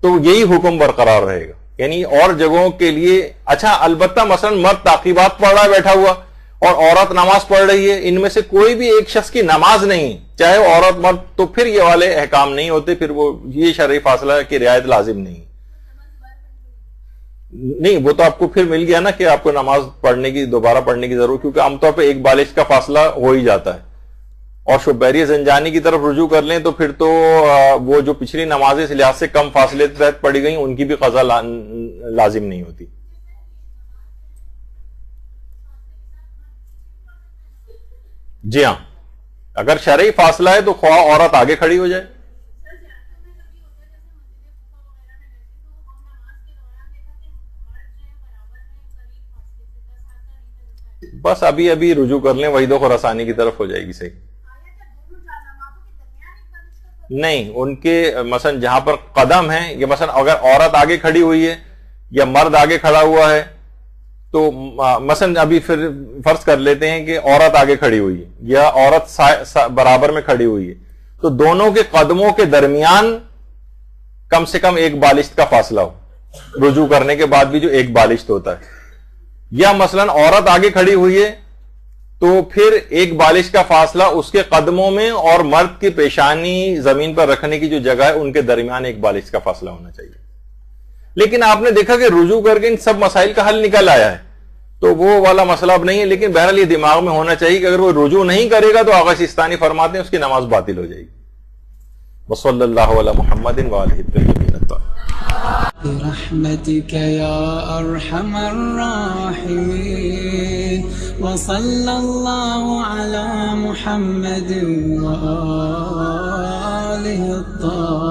تو یہی حکم برقرار رہے گا. یعنی اور جگہوں کے لیے اچھا البتہ مثلا مرد تعقیبات پڑھ رہا ہے بیٹھا ہوا اور عورت نماز پڑھ رہی ہے, ان میں سے کوئی بھی ایک شخص کی نماز نہیں چاہے عورت مرد, تو پھر یہ والے احکام نہیں ہوتے, پھر وہ یہ شرعی فاصلہ کی رعایت لازم نہیں. وہ تو آپ کو پھر مل گیا نا کہ آپ کو نماز پڑھنے کی دوبارہ پڑھنے کی ضرورت, کیونکہ عام طور پہ ایک بالش کا فاصلہ ہو ہی جاتا ہے. اور شبیری زنجانی کی طرف رجوع کر لیں تو پھر تو وہ جو پچھلی نمازیں اس لحاظ سے کم فاصلے تحت پڑھی گئیں ان کی بھی قضا لازم نہیں ہوتی. جی ہاں, اگر شرعی فاصلہ ہے تو خواہ عورت آگے کھڑی ہو جائے. بس ابھی رجوع کر لیں وحید و خراسانی کی طرف ہو جائے گی. صحیح نہیں, ان کے مثلا جہاں پر قدم ہے, یا مثلا اگر عورت آگے کھڑی ہوئی ہے یا مرد آگے کھڑا ہوا ہے تو مثلا ابھی پھر فرض کر لیتے ہیں کہ عورت آگے کھڑی ہوئی ہے یا عورت برابر میں کھڑی ہوئی ہے, تو دونوں کے قدموں کے درمیان کم سے کم ایک بالشت کا فاصلہ ہو, رجوع کرنے کے بعد بھی جو ایک بالشت ہوتا ہے. یا مثلا عورت آگے کھڑی ہوئی ہے تو پھر ایک بالش کا فاصلہ اس کے قدموں میں اور مرد کی پیشانی زمین پر رکھنے کی جو جگہ ہے ان کے درمیان ایک بالش کا فاصلہ ہونا چاہیے. لیکن آپ نے دیکھا کہ رجوع کر کے ان سب مسائل کا حل نکل آیا ہے, تو وہ والا مسئلہ اب نہیں ہے. لیکن بہرحال یہ دماغ میں ہونا چاہیے کہ اگر وہ رجوع نہیں کرے گا تو آغا سیستانی فرماتے ہیں اس کی نماز باطل ہو جائے گی. وصلی اللہ علی محمد وآلہ الطاہرین الطاہرین. برحمتك يا أرحم الراحمين وصلى الله على محمد وآله الطاهرين.